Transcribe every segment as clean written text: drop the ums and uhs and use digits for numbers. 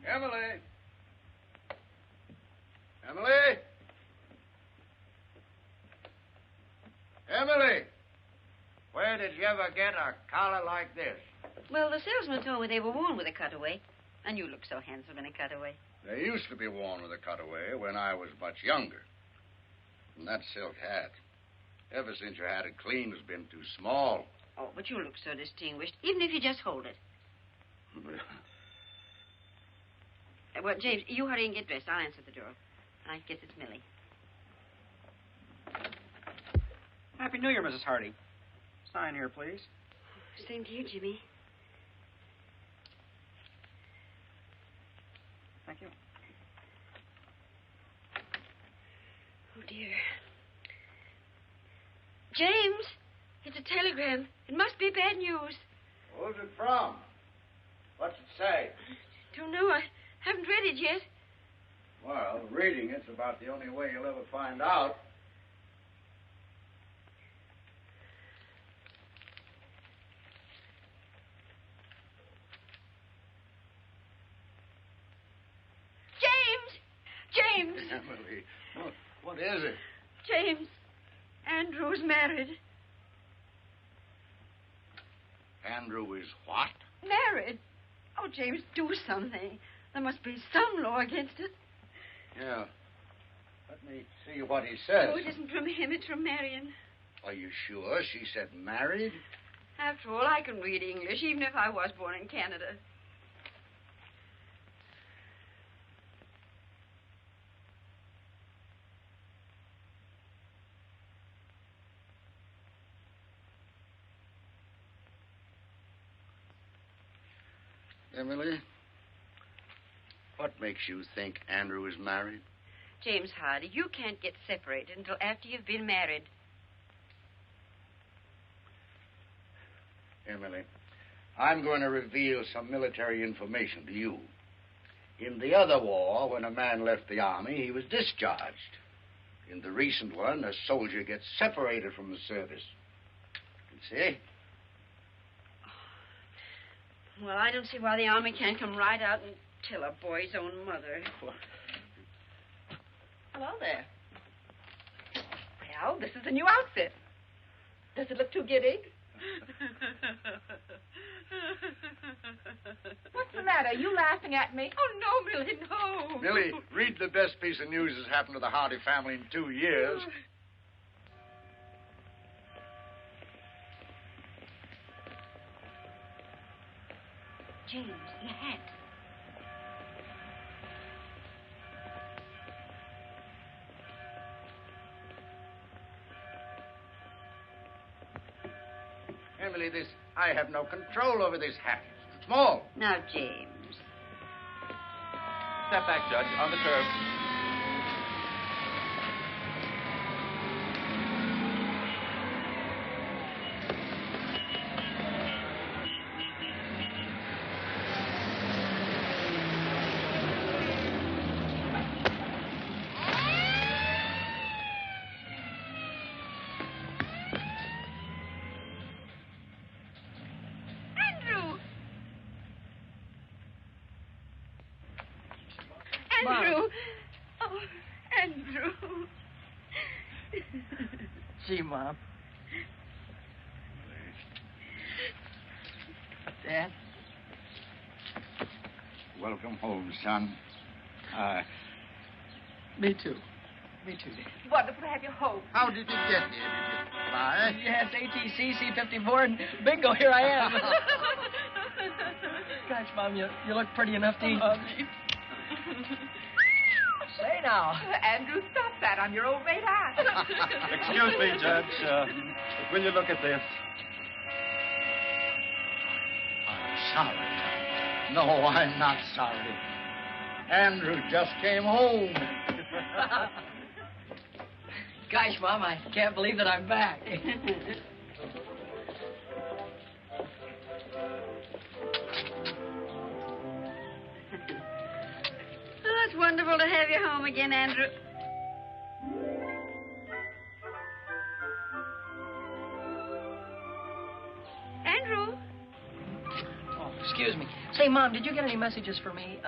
Emily! Emily! Emily! Where did you ever get a collar like this? Well, the salesman told me they were worn with a cutaway. And you look so handsome in a cutaway. They used to be worn with a cutaway when I was much younger. And that silk hat, ever since you had it cleaned, has been too small. Oh, but you look so distinguished, even if you just hold it. Well, James, you hurry and get dressed. I'll answer the door. I guess it's Millie. Happy New Year, Mrs. Hardy. Sign here, please. Same to you, Jimmy. Thank you. Oh, dear. James, it's a telegram. It must be bad news. Who's it from? What's it say? Don't know. I haven't read it yet. Well, reading it's about the only way you'll ever find out. James! Emily, what is it? James, Andrew's married. Andrew is what? Married? Oh, James, do something. There must be some law against it. Yeah. Let me see what he says. Oh, it isn't from him. It's from Marion. Are you sure? She said married? After all, I can read English, even if I was born in Canada. Emily, what makes you think Andrew is married? James Hardy, you can't get separated until after you've been married. Emily, I'm going to reveal some military information to you. In the other war, when a man left the army, he was discharged. In the recent one, a soldier gets separated from the service. You see? Well, I don't see why the Army can't come right out and tell a boy's own mother. Hello there. Well, this is the new outfit. Does it look too giddy? What's the matter? Are you laughing at me? Oh, no, Millie, no. Millie, read the best piece of news that's happened to the Hardy family in 2 years. James, your hat. Emily, I have no control over this hat. It's too small. Now, James. Step back, Judge, on the curb. Andrew. Oh, Andrew. Gee, Mom. Dad? Welcome home, son. Me too. Me too, Dad. Wonderful to have you home. How did you get here? Did you fly? Yes, ATC, C-54, and bingo, here I am. Gosh, Mom, you look pretty enough to eat. Say now. Andrew, stop that. I'm your old mate, aunt. Excuse me, Judge. Will you look at this? I'm sorry. No, I'm not sorry. Andrew just came home. Gosh, Mom, I can't believe that I'm back. Oh, it's wonderful to have you home again, Andrew. Andrew? Oh, excuse me. Say, Mom, did you get any messages for me?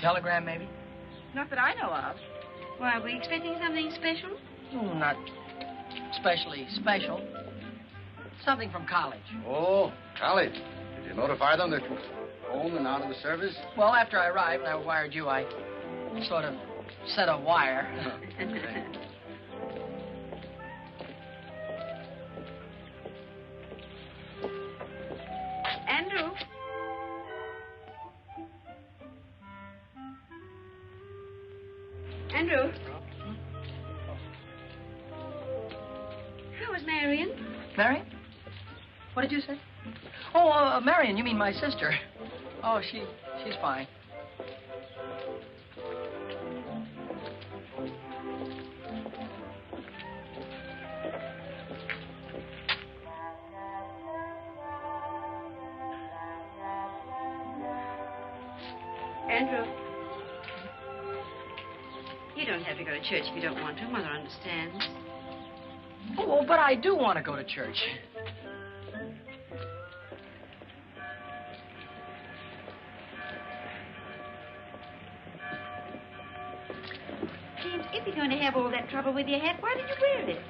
Telegram, maybe? Not that I know of. Why, are we expecting something special? Oh, not especially special. Something from college. Oh, college. Did you notify them that you're home and out of the service? Well, after I arrived and I wired you, I sort of set a wire. Andrew? Andrew? How was Marion? Marion? What did you say? Oh, Marion, you mean my sister. Oh, she's fine. Andrew? You don't have to go to church if you don't want to. Mother understands. Oh, but I do want to go to church. James, if you're going to have all that trouble with your hat, why did you wear it?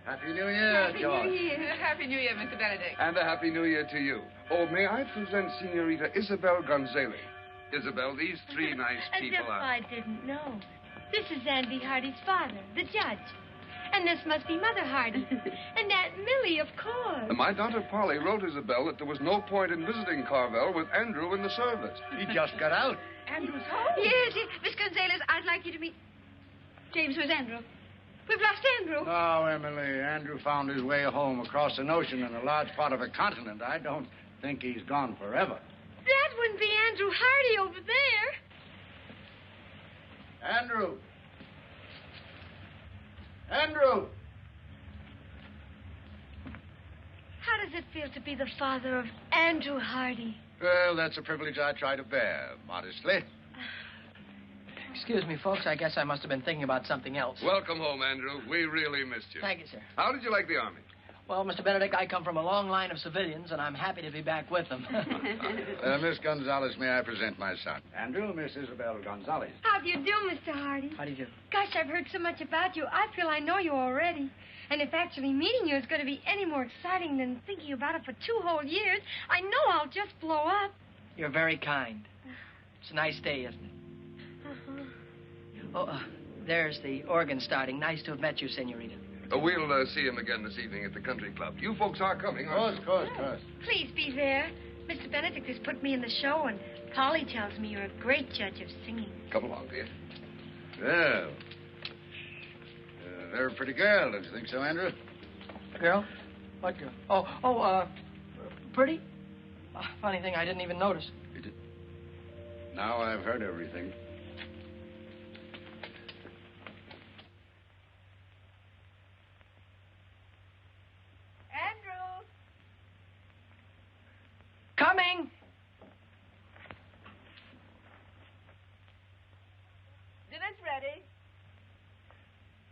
Happy New Year, George. Happy New Year, Mr. Benedict. And a Happy New Year to you. Oh, may I present Senorita Isabel Gonzalez? Isabel, these three nice people As if are... I didn't know. This is Andy Hardy's father, the judge. And this must be Mother Hardy. And Aunt Millie, of course. And my daughter Polly wrote Isabel that there was no point in visiting Carvel with Andrew in the service. He just got out. Andrew's home. Yes, Miss Gonzalez, I'd like you to meet... James, where's Andrew? We've lost Andrew. No, Emily. Andrew found his way home across an ocean and a large part of a continent. I don't think he's gone forever. That wouldn't be Andrew Hardy over there. Andrew! Andrew! How does it feel to be the father of Andrew Hardy? Well, that's a privilege I try to bear, modestly. Excuse me, folks. I guess I must have been thinking about something else. Welcome home, Andrew. We really missed you. Thank you, sir. How did you like the Army? Well, Mr. Benedict, I come from a long line of civilians, and I'm happy to be back with them. Miss Gonzalez, may I present my son? Andrew, Miss Isabel Gonzalez. How do you do, Mr. Hardy? How do you do? Gosh, I've heard so much about you. I feel I know you already. And if actually meeting you is going to be any more exciting than thinking about it for 2 whole years, I know I'll just blow up. You're very kind. It's a nice day, isn't it? Uh-huh. Oh, there's the organ starting. Nice to have met you, Senorita. We'll see him again this evening at the country club. You folks are coming, aren't you? Of course. Please be there. Mr. Benedict has put me in the show, and Polly tells me you're a great judge of singing. Come along, dear. Well, they're a pretty girl, don't you think so, Andrew? Girl? What girl? Pretty? Funny thing, I didn't even notice. Now I've heard everything. Andrew. Coming! Dinner's ready.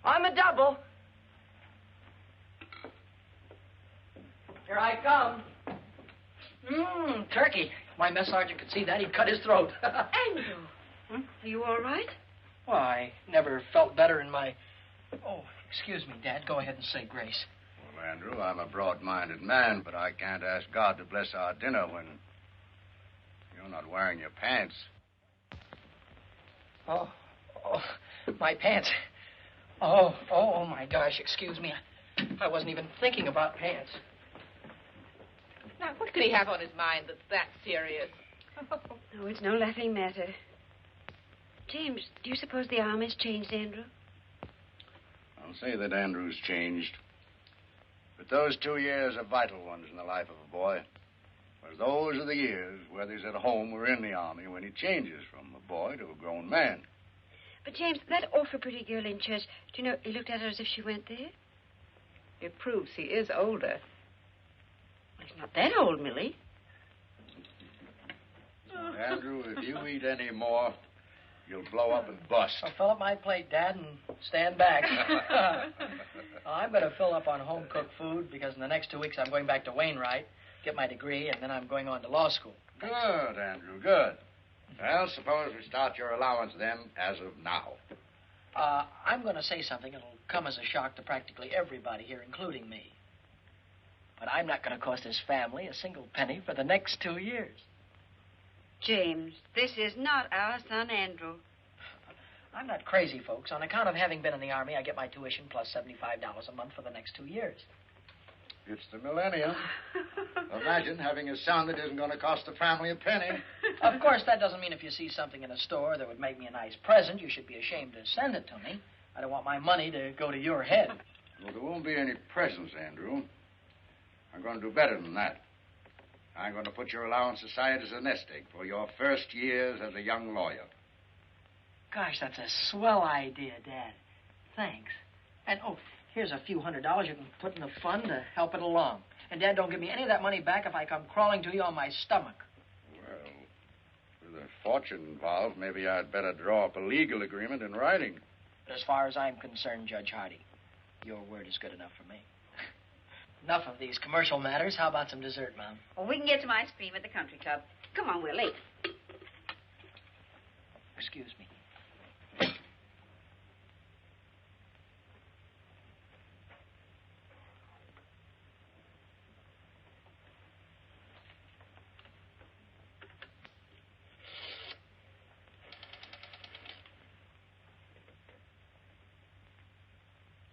On the double. Here I come. Turkey. If my mess sergeant could see that, he'd cut his throat. Andrew. Are you all right? Well, I never felt better in my... Oh, excuse me, Dad. Go ahead and say grace. Well, Andrew, I'm a broad-minded man, but I can't ask God to bless our dinner when you're not wearing your pants. Oh, my pants. Oh, my gosh, excuse me. I wasn't even thinking about pants. Now, what could he have on his mind that's that serious? Oh, it's no laughing matter. James, do you suppose the Army's changed Andrew? I'll say that Andrew's changed. But those 2 years are vital ones in the life of a boy. Because those are the years, whether he's at home or in the Army, when he changes from a boy to a grown man. But, James, that awful pretty girl in church, do you know, he looked at her as if she went there? It proves he is older. Well, he's not that old, Millie. Andrew, if you eat any more, you'll blow up and bust. I'll fill up my plate, Dad, and stand back. I'm going to fill up on home-cooked food because in the next 2 weeks I'm going back to Wainwright. get my degree, and then I'm going on to law school. Good, Andrew, good. Well, suppose we start your allowance then as of now. I'm going to say something that'll come as a shock to practically everybody here, including me. But I'm not going to cost this family a single penny for the next 2 years. James, this is not our son, Andrew. I'm not crazy, folks. On account of having been in the Army, I get my tuition plus $75 a month for the next 2 years. It's the millennium. Imagine having a son that isn't going to cost the family a penny. Of course, that doesn't mean if you see something in a store that would make me a nice present, you should be ashamed to send it to me. I don't want my money to go to your head. Well, there won't be any presents, Andrew. I'm going to do better than that. I'm going to put your allowance aside as a nest egg for your first years as a young lawyer. Gosh, that's a swell idea, Dad. Thanks. And, oh, here's a few $100s you can put in the fund to help it along. And, Dad, don't give me any of that money back if I come crawling to you on my stomach. Well, with a fortune involved, maybe I'd better draw up a legal agreement in writing. As far as I'm concerned, Judge Hardy, your word is good enough for me. Enough of these commercial matters. How about some dessert, Mom? Well, we can get some ice cream at the country club. Come on, we're late. Excuse me.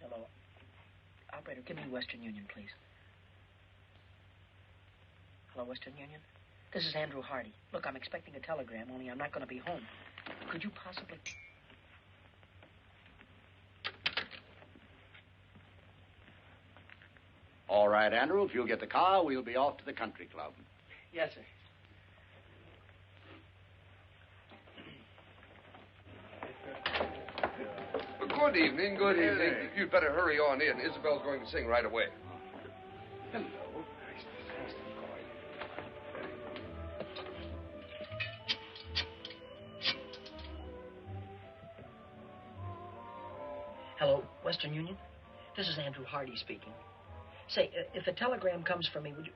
Hello. Operator, give me Western Union, please. Hello, Western Union? This is Andrew Hardy. Look, I'm expecting a telegram, only I'm not going to be home. Could you possibly... All right, Andrew, if you'll get the car, we'll be off to the country club. Yes, sir. Good evening, good evening. You'd better hurry on in. Isabel's going to sing right away. Hello. Hello, Western Union? This is Andrew Hardy speaking. Say, if a telegram comes from me, would you...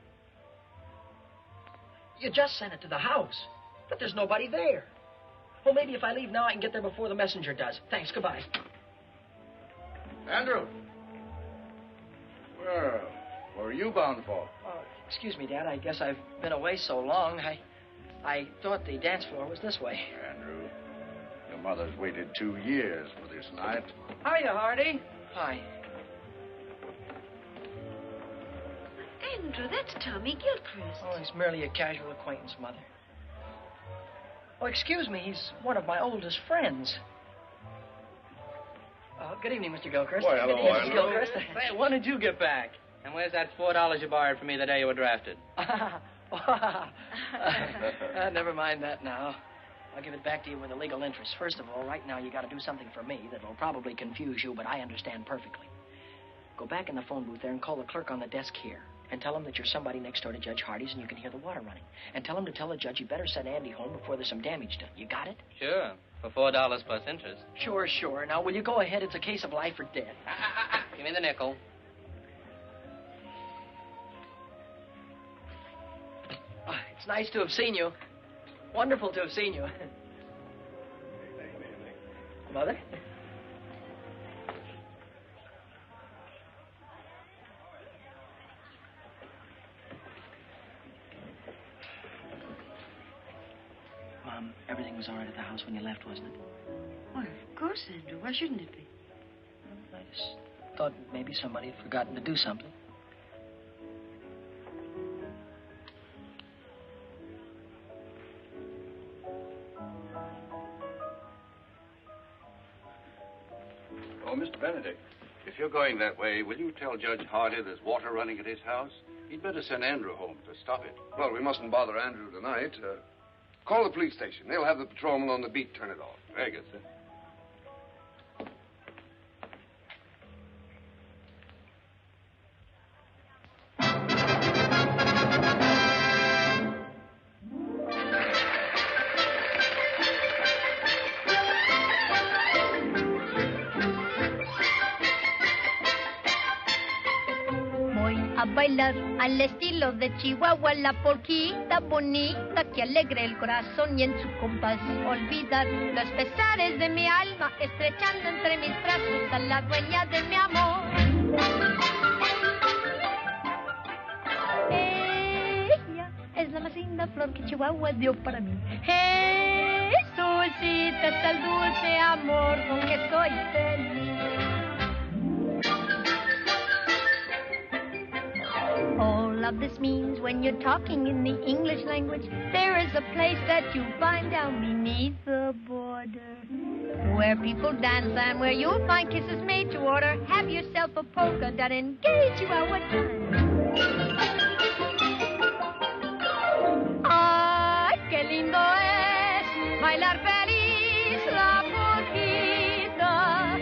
You just sent it to the house, but there's nobody there. Well, maybe if I leave now, I can get there before the messenger does. Thanks, goodbye. Andrew. Well, where are you bound for? Excuse me, Dad. I guess I've been away so long. I thought the dance floor was this way. Andrew, your mother's waited 2 years for this night. Hiya, Hardy. Hi. Andrew, that's Tommy Gilchrist. Oh, he's merely a casual acquaintance, Mother. Oh, excuse me. He's one of my oldest friends. Good evening, Mr. Gilchrist. Why, hello, Good evening, Mr. Andrew. Gilchrist. Say, when did you get back? And where's that $4 you borrowed from me the day you were drafted? Never mind that now. I'll give it back to you with a legal interest. First of all, right now you got to do something for me that will probably confuse you, but I understand perfectly. Go back in the phone booth there and call the clerk on the desk here. And tell him that you're somebody next door to Judge Hardy's and you can hear the water running. And tell him to tell the judge you better send Andy home before there's some damage done. You got it? Sure, for $4 plus interest. Sure. Now, will you go ahead? It's a case of life or death. Give me the nickel. It's nice to have seen you. Wonderful to have seen you. Mother? Mom, everything was all right at the house when you left, wasn't it? Well, of course, Andrew. Why shouldn't it be? I just thought maybe somebody had forgotten to do something. Oh, Mr. Benedict, if you're going that way, will you tell Judge Hardy there's water running at his house? He'd better send Andrew home to stop it. Well, we mustn't bother Andrew tonight. Call the police station. They'll have the patrolman on the beat turn it off. Very good, sir. bailar al estilo de Chihuahua, la polquita bonita que alegra el corazón y en su compás olvidar los pesares de mi alma, estrechando entre mis brazos a la dueña de mi amor. Ella es la más linda flor que Chihuahua dio para mí. Jesucita es el dulce amor con que soy feliz. All of this means when you're talking in the English language, there is a place that you find down beneath the border, where people dance and where you'll find kisses made to order. Have yourself a polka dot and engage you at what time. Ay, qué lindo es bailar feliz la polquita,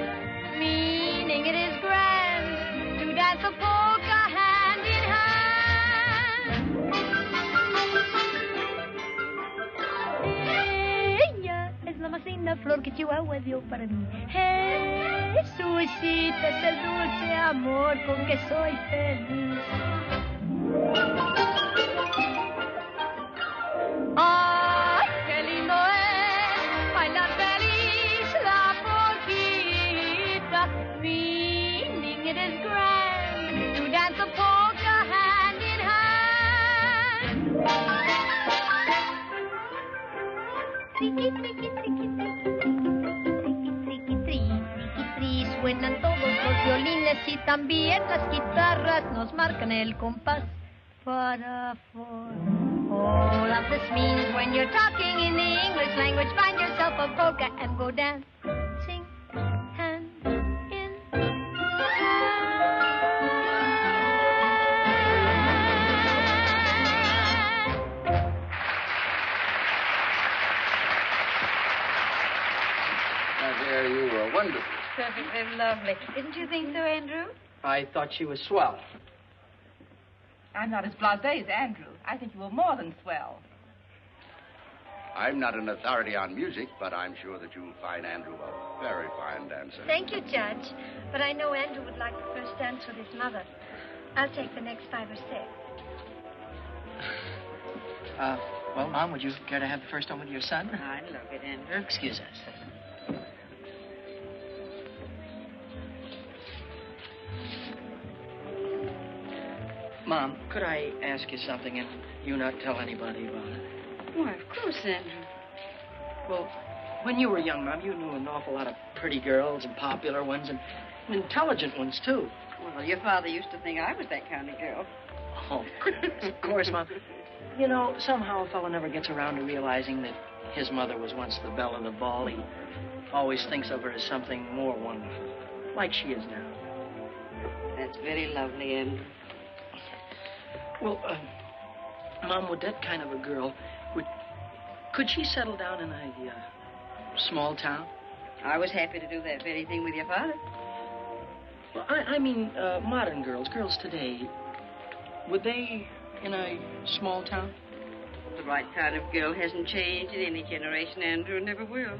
meaning it is grand to dance a polka hand in hand. Ella es la más linda flor que Chihuahua dio para mí. Jesucita es el dulce amor con que soy feliz. Ay, qué lindo es bailar feliz la polquita, meaning it is grand to dance a polka hand in hand. Triqui, triqui, triqui, triqui, triqui, triqui, tri, suenan todos los violines y también las guitarras nos marcan el compás para for. All of this means when you're talking in the English language, find yourself a polka and go dancing hand in hand. My dear, you were wonderful. Perfectly lovely. Didn't you think so, Andrew? I thought she was swell. I'm not as blasé as Andrew. I think you were more than swell. I'm not an authority on music, but I'm sure that you'll find Andrew a very fine dancer. Thank you, Judge. But I know Andrew would like the first dance with his mother. I'll take the next 5 or 6. Well, Mom, would you care to have the first one with your son? I'd love it, Andrew. Excuse us. Mom, could I ask you something and you not tell anybody about it? Why, of course, Andrew. Well, when you were young, Mom, you knew an awful lot of pretty girls and popular ones and intelligent ones, too. Well, your father used to think I was that kind of girl. Oh, of course, Mom. You know, somehow a fellow never gets around to realizing that his mother was once the belle of the ball. He always thinks of her as something more wonderful, like she is now. That's very lovely, Andrew. Well, Mom, would that kind of a girl, could she settle down in a small town? I was happy to do that very thing with your father. Well, I mean, modern girls today, would they in a small town? The right kind of girl hasn't changed in any generation, Andrew, never will.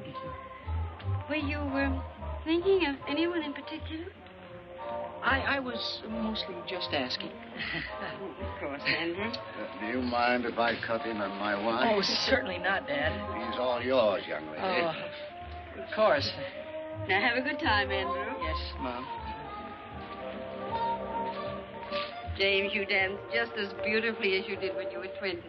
Were you thinking of anyone in particular? I was mostly just asking. Of course, Andrew. Do you mind if I cut in on my wine? Oh, certainly not, Dad. He's all yours, young lady. Oh, of course. Now, have a good time, Andrew. Yes, Mom. James, you danced just as beautifully as you did when you were 20.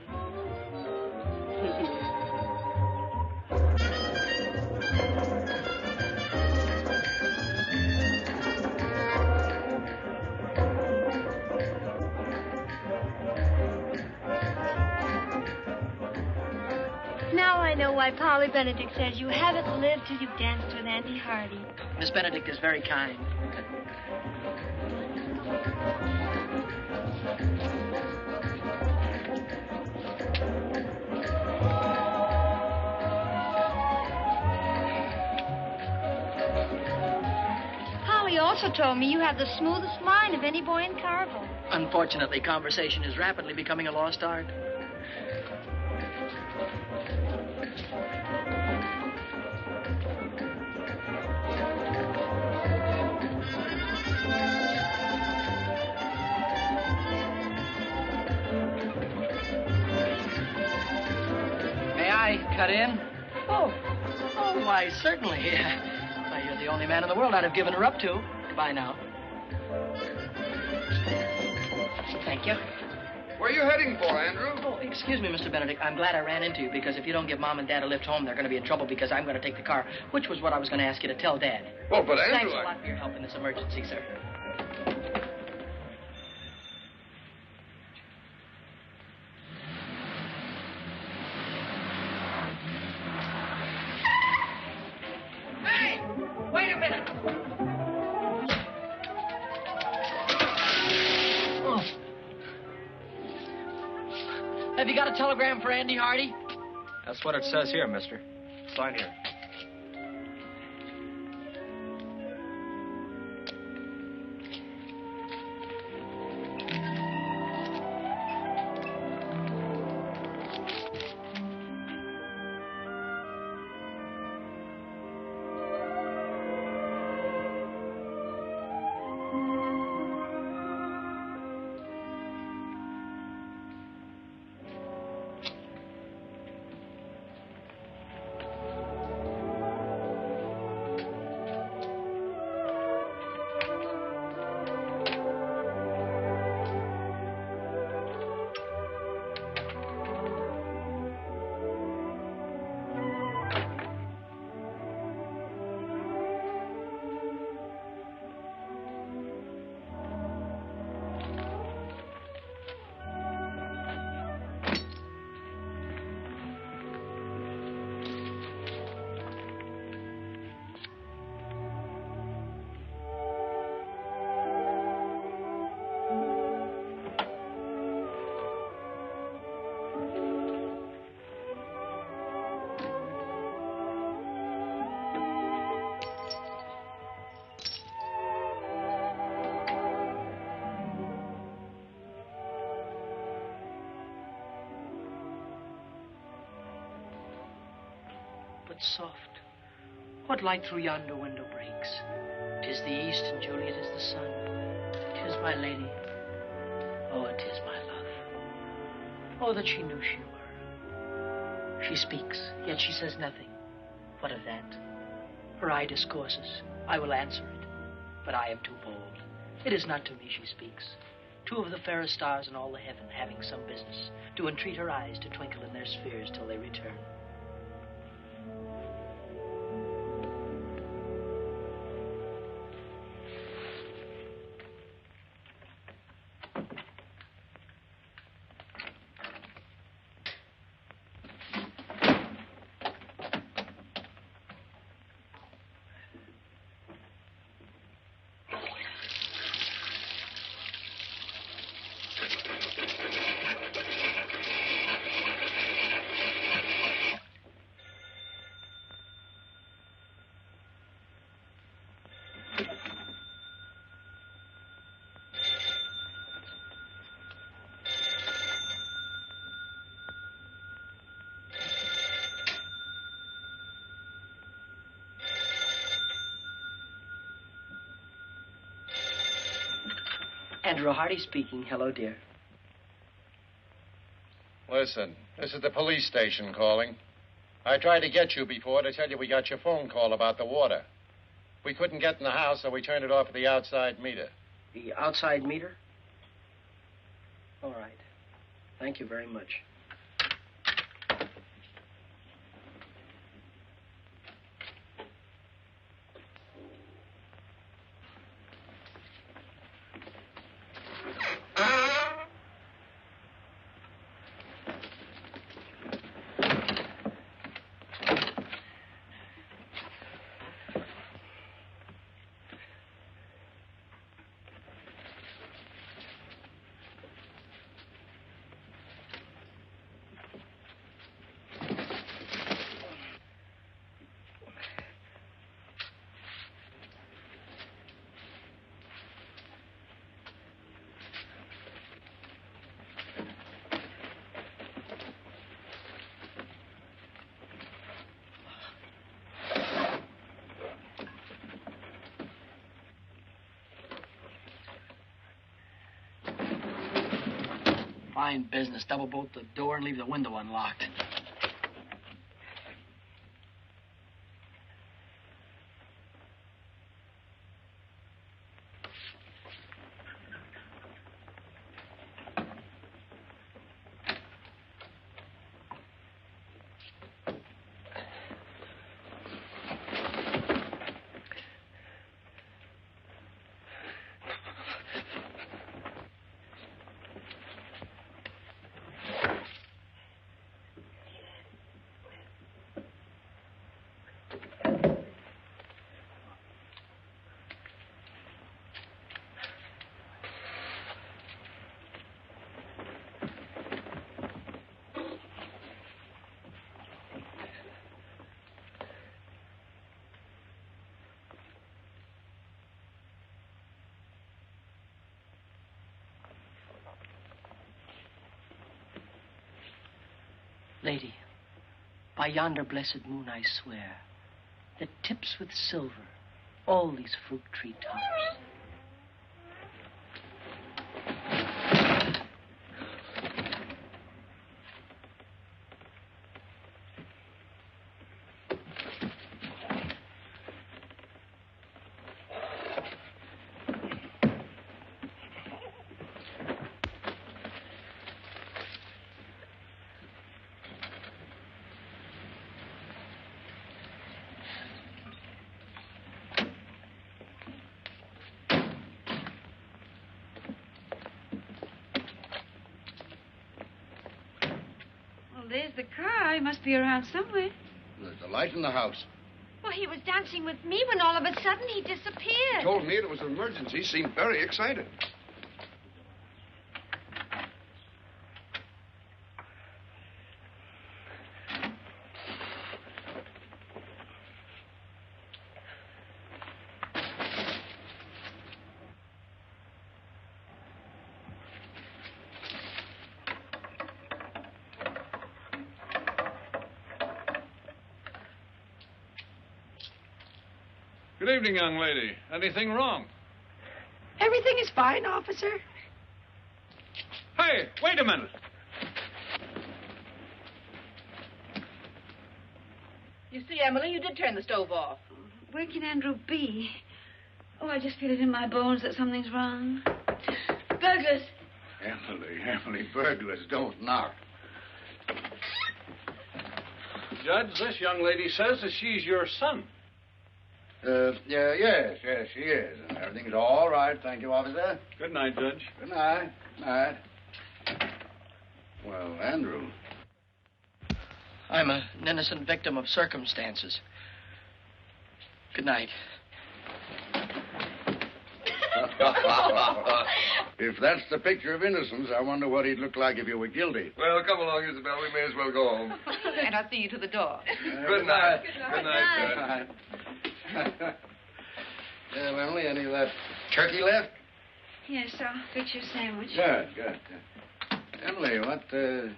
Now I know why Polly Benedict says you haven't lived till you've danced with Auntie Hardy. Miss Benedict is very kind. Polly also told me you have the smoothest mind of any boy in Carville. Unfortunately, conversation is rapidly becoming a lost art. I cut in? Oh, why, certainly. Why, you're the only man in the world I'd have given her up to. Goodbye now. Thank you. Where are you heading for, Andrew? Oh, excuse me, Mr. Benedict. I'm glad I ran into you, because if you don't give Mom and Dad a lift home, they're going to be in trouble because I'm going to take the car, which was what I was going to ask you to tell Dad. Well, but Andrew... Thanks a lot for your help in this emergency, sir. Hey! Wait a minute! Oh. Have you got a telegram for Andy Hardy? That's what it says here, mister. Sign here. Soft. What light through yonder window breaks? 'Tis the east, and Juliet is the sun. 'Tis my lady. Oh, 'tis my love. Oh, that she knew she were. She speaks, yet she says nothing. What of that? Her eye discourses. I will answer it, but I am too bold. It is not to me she speaks. Two of the fairest stars in all the heaven, having some business, do entreat her eyes to twinkle in their spheres till they return. Andrew Hardy speaking. Hello, dear. Listen, this is the police station calling. I tried to get you before to tell you we got your phone call about the water. We couldn't get in the house, so we turned it off at the outside meter. The outside meter? All right. Thank you very much. Fine business. Double bolt the door and leave the window unlocked. Lady, by yonder blessed moon I swear, that tips with silver all these fruit tree tops. There's the car. He must be around somewhere. There's a light in the house. Well, he was dancing with me when all of a sudden he disappeared. He told me it was an emergency. He seemed very excited. Good evening, young lady. Anything wrong? Everything is fine, officer. Hey, wait a minute. You see, Emily, you did turn the stove off. Where can Andrew be? Oh, I just feel it in my bones that something's wrong. Burglars. Emily, burglars don't knock. Judge, this young lady says that she's your son. Yes, she is. And everything's all right. Thank you, officer. Good night, Judge. Good night. Night. Well, Andrew. I'm an innocent victim of circumstances. Good night. If that's the picture of innocence, I wonder what he'd look like if you were guilty. Well, come along, Isabel. We may as well go home. And I'll see you to the door. Good night. Good night. Emily, any of that turkey left? Yes, I'll fix your sandwich. Good. Emily, what's the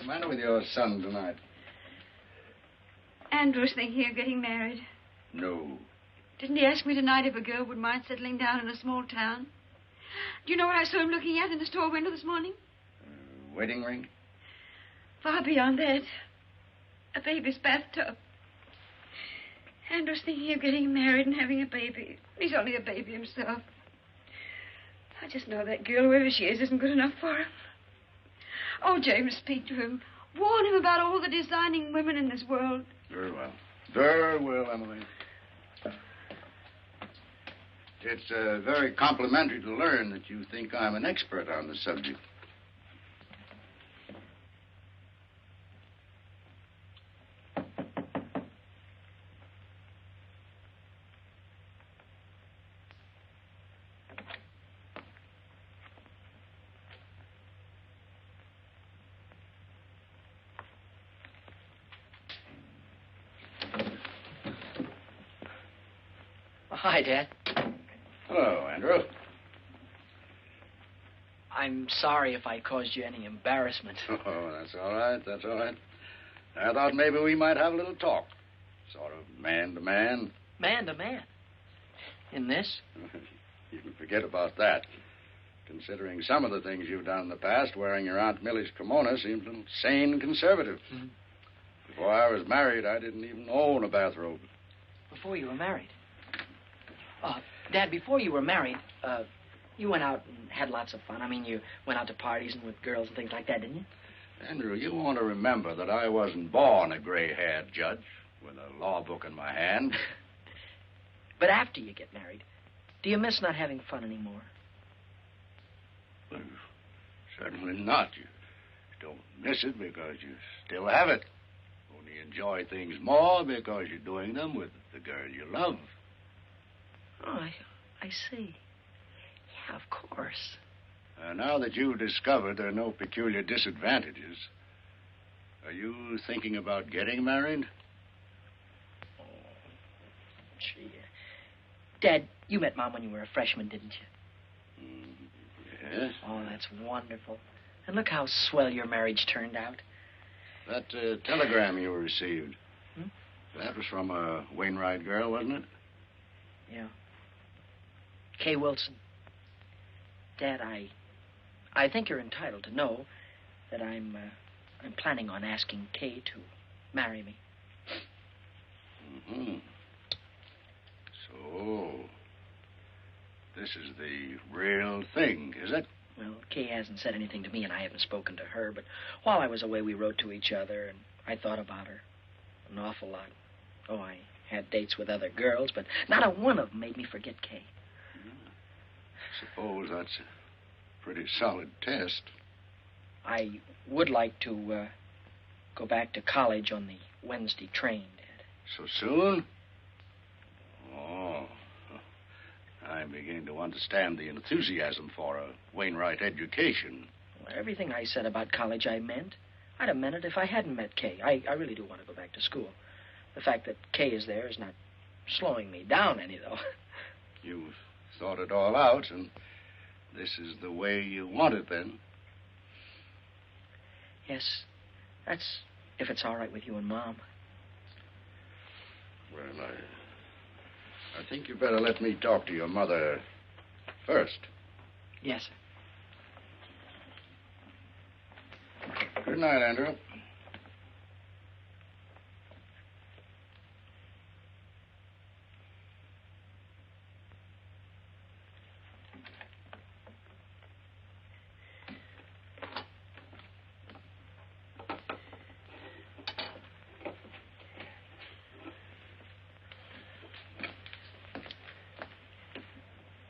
matter with your son tonight? Andrew's thinking of getting married. No. Didn't he ask me tonight if a girl would mind settling down in a small town? Do you know what I saw him looking at in the store window this morning? Wedding ring? Far beyond that. A baby's bathtub. Andrew's thinking of getting married and having a baby. He's only a baby himself. I just know that girl, whoever she is, isn't good enough for him. Oh, James, speak to him. Warn him about all the designing women in this world. Very well. Very well, Emily. It's very complimentary to learn that you think I'm an expert on the subject. Hi, Dad. Hello, Andrew. I'm sorry if I caused you any embarrassment. Oh, that's all right. That's all right. I thought maybe we might have a little talk. Sort of man to man. Man to man? In this? You can forget about that. Considering some of the things you've done in the past, wearing your Aunt Millie's kimono seems a little sane and conservative. Mm-hmm. Before I was married, I didn't even own a bathrobe. Before you were married? Dad, before you were married, you went out and had lots of fun. I mean, you went out to parties and with girls and things like that, didn't you? Andrew, you want to remember that I wasn't born a gray-haired judge with a law book in my hand. But after you get married, do you miss not having fun anymore? Well, certainly not. You don't miss it because you still have it. Only enjoy things more because you're doing them with the girl you love. Oh, I see. Yeah, of course. Now that you've discovered there are no peculiar disadvantages, are you thinking about getting married? Oh, gee. Dad, you met Mom when you were a freshman, didn't you? Yes. Oh, that's wonderful. And look how swell your marriage turned out. That telegram you received. That was from a Wainwright girl, wasn't it? Yeah. Kay Wilson. Dad, I think you're entitled to know that I'm planning on asking Kay to marry me. Mm-hmm. So, this is the real thing, is it? Well, Kay hasn't said anything to me, and I haven't spoken to her, but while I was away, we wrote to each other, and I thought about her an awful lot. Oh, I had dates with other girls, but not a one of them made me forget Kay. Suppose that's a pretty solid test. I would like to go back to college on the Wednesday train, Dad. So soon? Oh, I'm beginning to understand the enthusiasm for a Wainwright education. Well, everything I said about college I meant. I'd have meant it if I hadn't met Kay. I really do want to go back to school. The fact that Kay is there is not slowing me down any, though. You've thought it all out, and this is the way you want it, then? Yes. That's if it's all right with you and Mom. Well, I think you better let me talk to your mother first. Yes, sir. Good night, Andrew.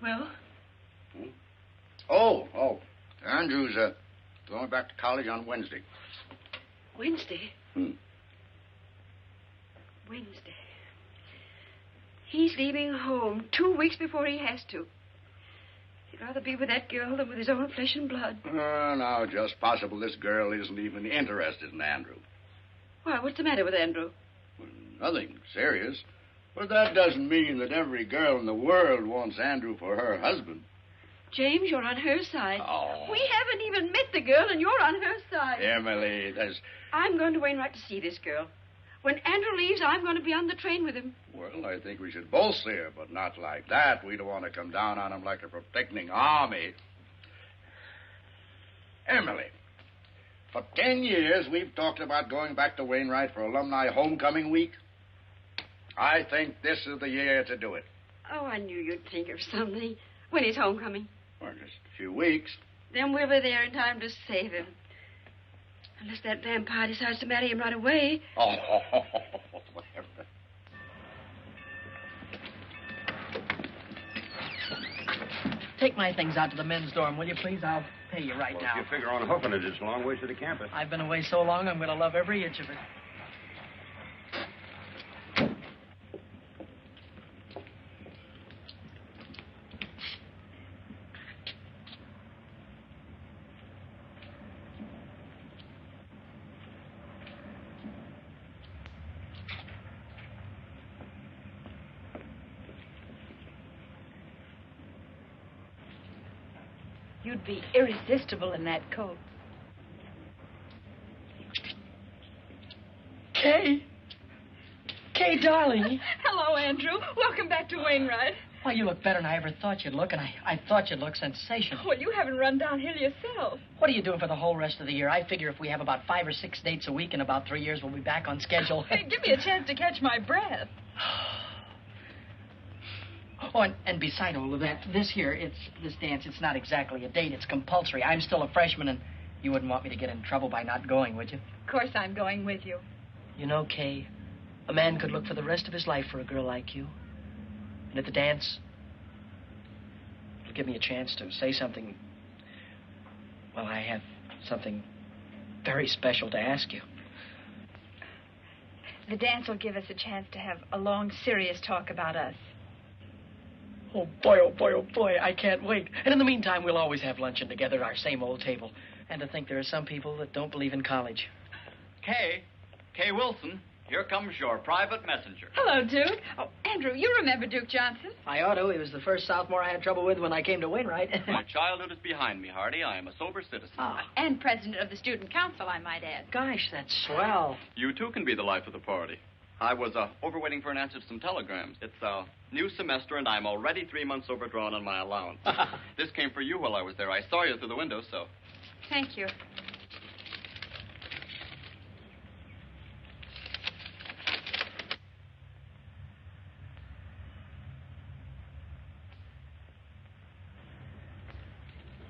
Well? Oh. Andrew's going back to college on Wednesday. Wednesday? Hmm. Wednesday. He's leaving home 2 weeks before he has to. He'd rather be with that girl than with his own flesh and blood. No, just possible this girl isn't even interested in Andrew. Why, what's the matter with Andrew? Well, nothing serious. But that doesn't mean that every girl in the world wants Andrew for her husband. James, you're on her side. Oh. We haven't even met the girl, and you're on her side. Emily, there's... I'm going to Wainwright to see this girl. When Andrew leaves, I'm going to be on the train with him. Well, I think we should both see her, but not like that. We don't want to come down on him like a protecting army. Emily, for 10 years, we've talked about going back to Wainwright for alumni homecoming week. I think this is the year to do it. Oh, I knew you'd think of something. When is homecoming? Well, just a few weeks. Then we'll be there in time to save him. Unless that vampire decides to marry him right away. Oh, whatever. Take my things out to the men's dorm, will you, please? I'll pay you right now. If you figure on hoofing it, it's a long ways to the campus. I've been away so long, I'm going to love every inch of it. You'd be irresistible in that coat. Kay, darling. Hello, Andrew. Welcome back to Wainwright. Why, you look better than I ever thought you'd look, and I thought you'd look sensational. Well, you haven't run downhill yourself. What are you doing for the whole rest of the year? I figure if we have about 5 or 6 dates a week in about 3 years, we'll be back on schedule. Hey, give me a chance to catch my breath. Oh, and beside all of that, this dance, it's not exactly a date. It's compulsory. I'm still a freshman, and you wouldn't want me to get in trouble by not going, would you? Of course I'm going with you. You know, Kay, a man could look for the rest of his life for a girl like you. And at the dance, it'll give me a chance to say something. Well, I have something very special to ask you. The dance will give us a chance to have a long, serious talk about us. Oh, boy, I can't wait. And in the meantime, we'll always have luncheon together at our same old table. And to think there are some people that don't believe in college. Kay Wilson. Here comes your private messenger. Hello, Duke. Oh, Andrew, you remember Duke Johnson? I ought to. He was the first sophomore I had trouble with when I came to Wainwright. My childhood is behind me, Hardy. I am a sober citizen. And president of the student council, I might add. Gosh, that's swell. You, too, can be the life of the party. I was overwaiting for an answer to some telegrams. It's a new semester, and I'm already 3 months overdrawn on my allowance. This came for you while I was there. I saw you through the window, so... Thank you.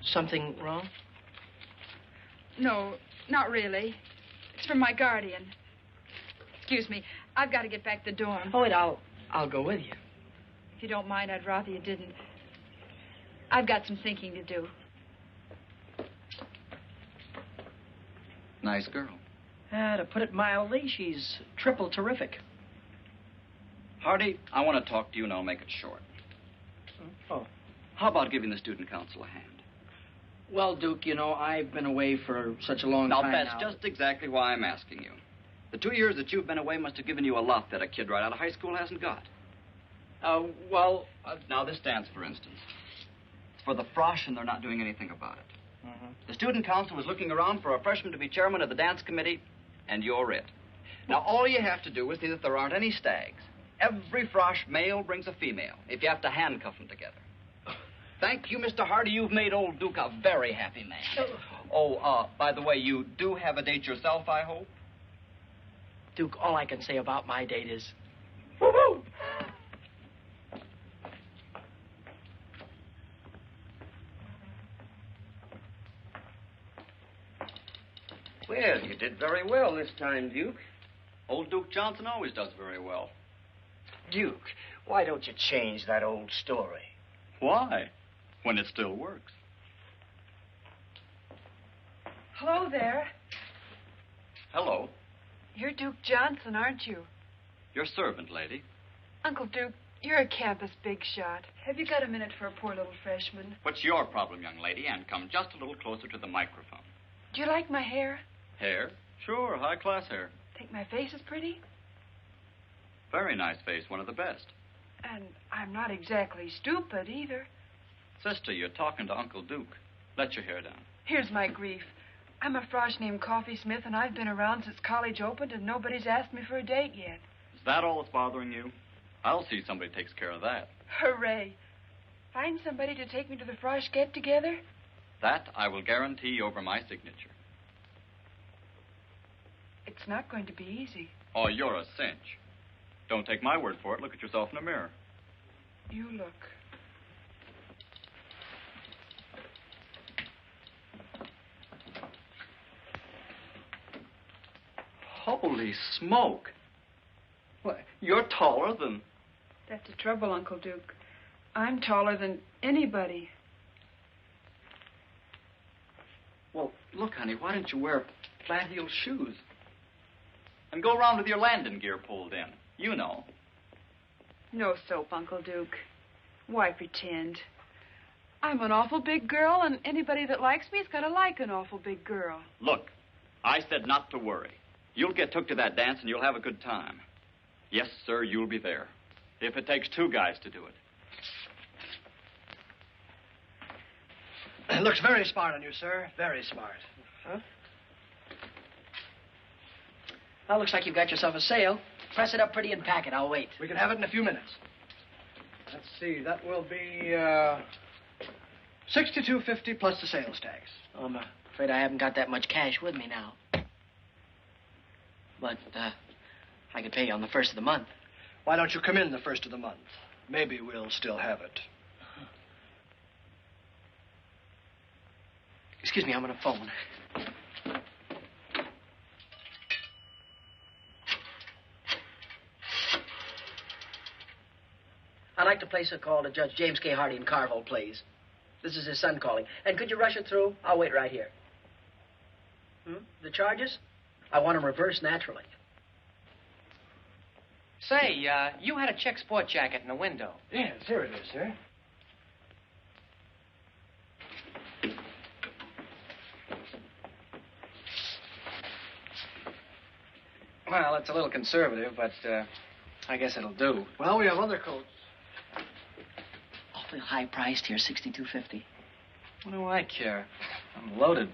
Something wrong? No, not really. It's from my guardian. Excuse me. I've got to get back to the dorm. Oh, wait, I'll go with you. If you don't mind, I'd rather you didn't. I've got some thinking to do. Nice girl. To put it mildly, she's triple terrific. Hardy, I want to talk to you, and I'll make it short. Oh. How about giving the student council a hand? Well, Duke, you know, I've been away for such a long time now. That's just exactly why I'm asking you. The 2 years that you've been away must have given you a lot that a kid right out of high school hasn't got. Well... Now, this dance, for instance. It's for the Frosh, and they're not doing anything about it. Mm-hmm. The student council was looking around for a freshman to be chairman of the dance committee, and you're it. Now, all you have to do is see that there aren't any stags. Every Frosh male brings a female, if you have to handcuff them together. Thank you, Mr. Hardy. You've made old Duke a very happy man. By the way, you do have a date yourself, I hope? Duke, all I can say about my date is... Woo-hoo! Well, you did very well this time, Duke. Old Duke Johnson always does very well. Duke, why don't you change that old story? Why? When it still works. Hello there. Hello. You're Duke Johnson, aren't you? Your servant, lady. Uncle Duke, you're a campus big shot. Have you got a minute for a poor little freshman? What's your problem, young lady? And come just a little closer to the microphone. Do you like my hair? Hair? Sure, high-class hair. Think my face is pretty? Very nice face, one of the best. And I'm not exactly stupid, either. Sister, you're talking to Uncle Duke. Let your hair down. Here's my grief. I'm a Frosh named Coffee Smith, and I've been around since college opened, and nobody's asked me for a date yet. Is that all that's bothering you? I'll see somebody takes care of that. Hooray. Find somebody to take me to the Frosh get-together? That I will guarantee over my signature. It's not going to be easy. Oh, you're a cinch. Don't take my word for it. Look at yourself in a mirror. You look. Holy smoke. Why, you're taller than... That's the trouble, Uncle Duke. I'm taller than anybody. Well, look, honey, why don't you wear flat-heeled shoes? And go around with your landing gear pulled in. You know. No soap, Uncle Duke. Why pretend? I'm an awful big girl, and anybody that likes me's got to like an awful big girl. Look, I said not to worry. You'll get took to that dance, and you'll have a good time. Yes, sir, you'll be there. If it takes 2 guys to do it. It looks very smart on you, sir. Very smart. Huh? Well, looks like you've got yourself a sale. Press it up pretty and pack it. I'll wait. We can have it in a few minutes. Let's see. That will be $62.50 plus the sales tax. Oh, I'm afraid I haven't got that much cash with me now. But I could pay you on the 1st of the month. Why don't you come in the 1st of the month? Maybe we'll still have it. Excuse me, I'm on a phone. I'd like to place a call to Judge James K. Hardy in Carville, please. This is his son calling. And could you rush it through? I'll wait right here. The charges? I want them reversed naturally. Say, you had a check sport jacket in the window. Yes, here it is, sir. Well, it's a little conservative, but I guess it'll do. Well, we have other coats. Awfully high priced here, $62.50. What do I care? I'm loaded.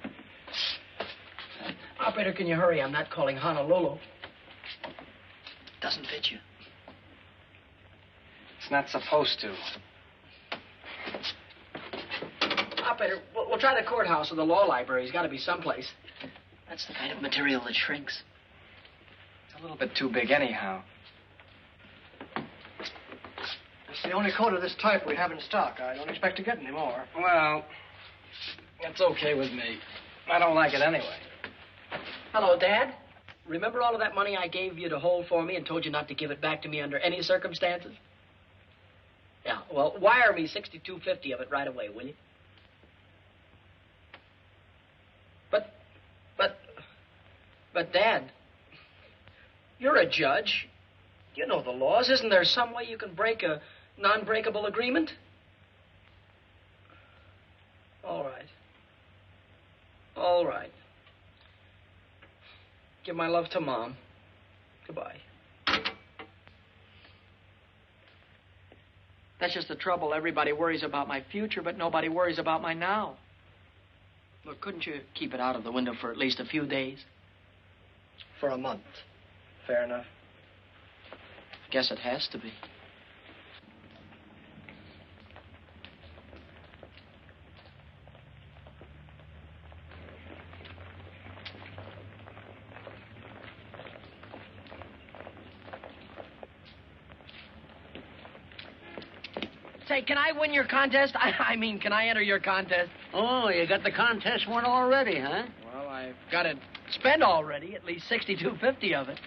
Operator, can you hurry? I'm not calling Honolulu. Doesn't fit you. It's not supposed to. Operator, we'll try the courthouse or the law library. He's got to be someplace. That's the kind of material that shrinks. It's a little bit too big anyhow. It's the only coat of this type we have in stock. I don't expect to get any more. Well, it's okay with me. I don't like it anyway. Hello, Dad. Remember all of that money I gave you to hold for me and told you not to give it back to me under any circumstances? Yeah, well, wire me $62.50 of it right away, will you? But, Dad, you're a judge. You know the laws. Isn't there some way you can break a non-breakable agreement? All right. All right. Give my love to Mom. Goodbye. That's just the trouble. Everybody worries about my future, but nobody worries about my now. Look, couldn't you keep it out of the window for at least a few days? For a month. Fair enough. Guess it has to be. Say, can I win your contest? I mean, can I enter your contest? Oh, you got the contest won already, huh? Well, I've got it spent already, at least $62.50 of it.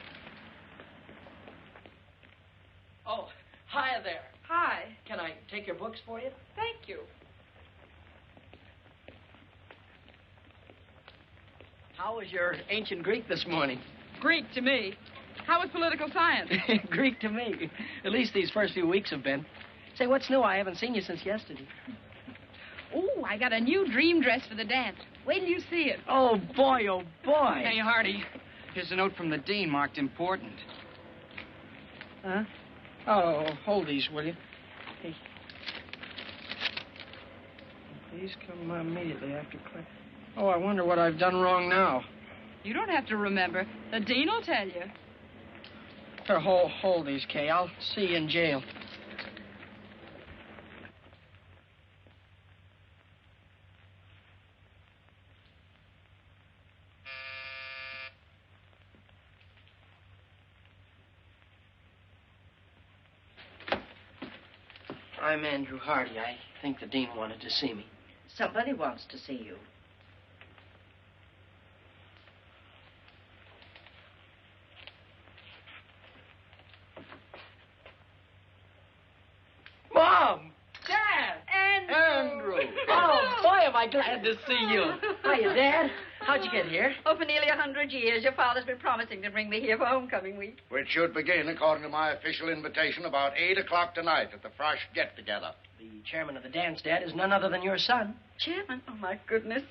Oh, hi there. Hi. Can I take your books for you? Thank you. How was your ancient Greek this morning? Greek to me. How was political science? Greek to me. At least these first few weeks have been. Say, what's new? I haven't seen you since yesterday. Oh, I got a new dream dress for the dance. Wait till you see it. Oh, boy, oh, boy. Hey, Hardy, here's a note from the dean marked important. Huh? Oh, hold these, will you? Hey. Please come immediately after class. Oh, I wonder what I've done wrong now. You don't have to remember. The dean will tell you. Here, hold these, Kay. I'll see you in jail. I'm Andrew Hardy. I think the dean wanted to see me. Somebody wants to see you. Mom! Dad! Andrew! Oh, boy, am I glad to see you. Hiya, Dad. How'd you get here? Oh, for nearly 100 years. Your father's been promising to bring me here for homecoming week. Which should begin, according to my official invitation, about 8 o'clock tonight at the Frosh get-together. The chairman of the dance, Dad, is none other than your son. Chairman? Oh, my goodness.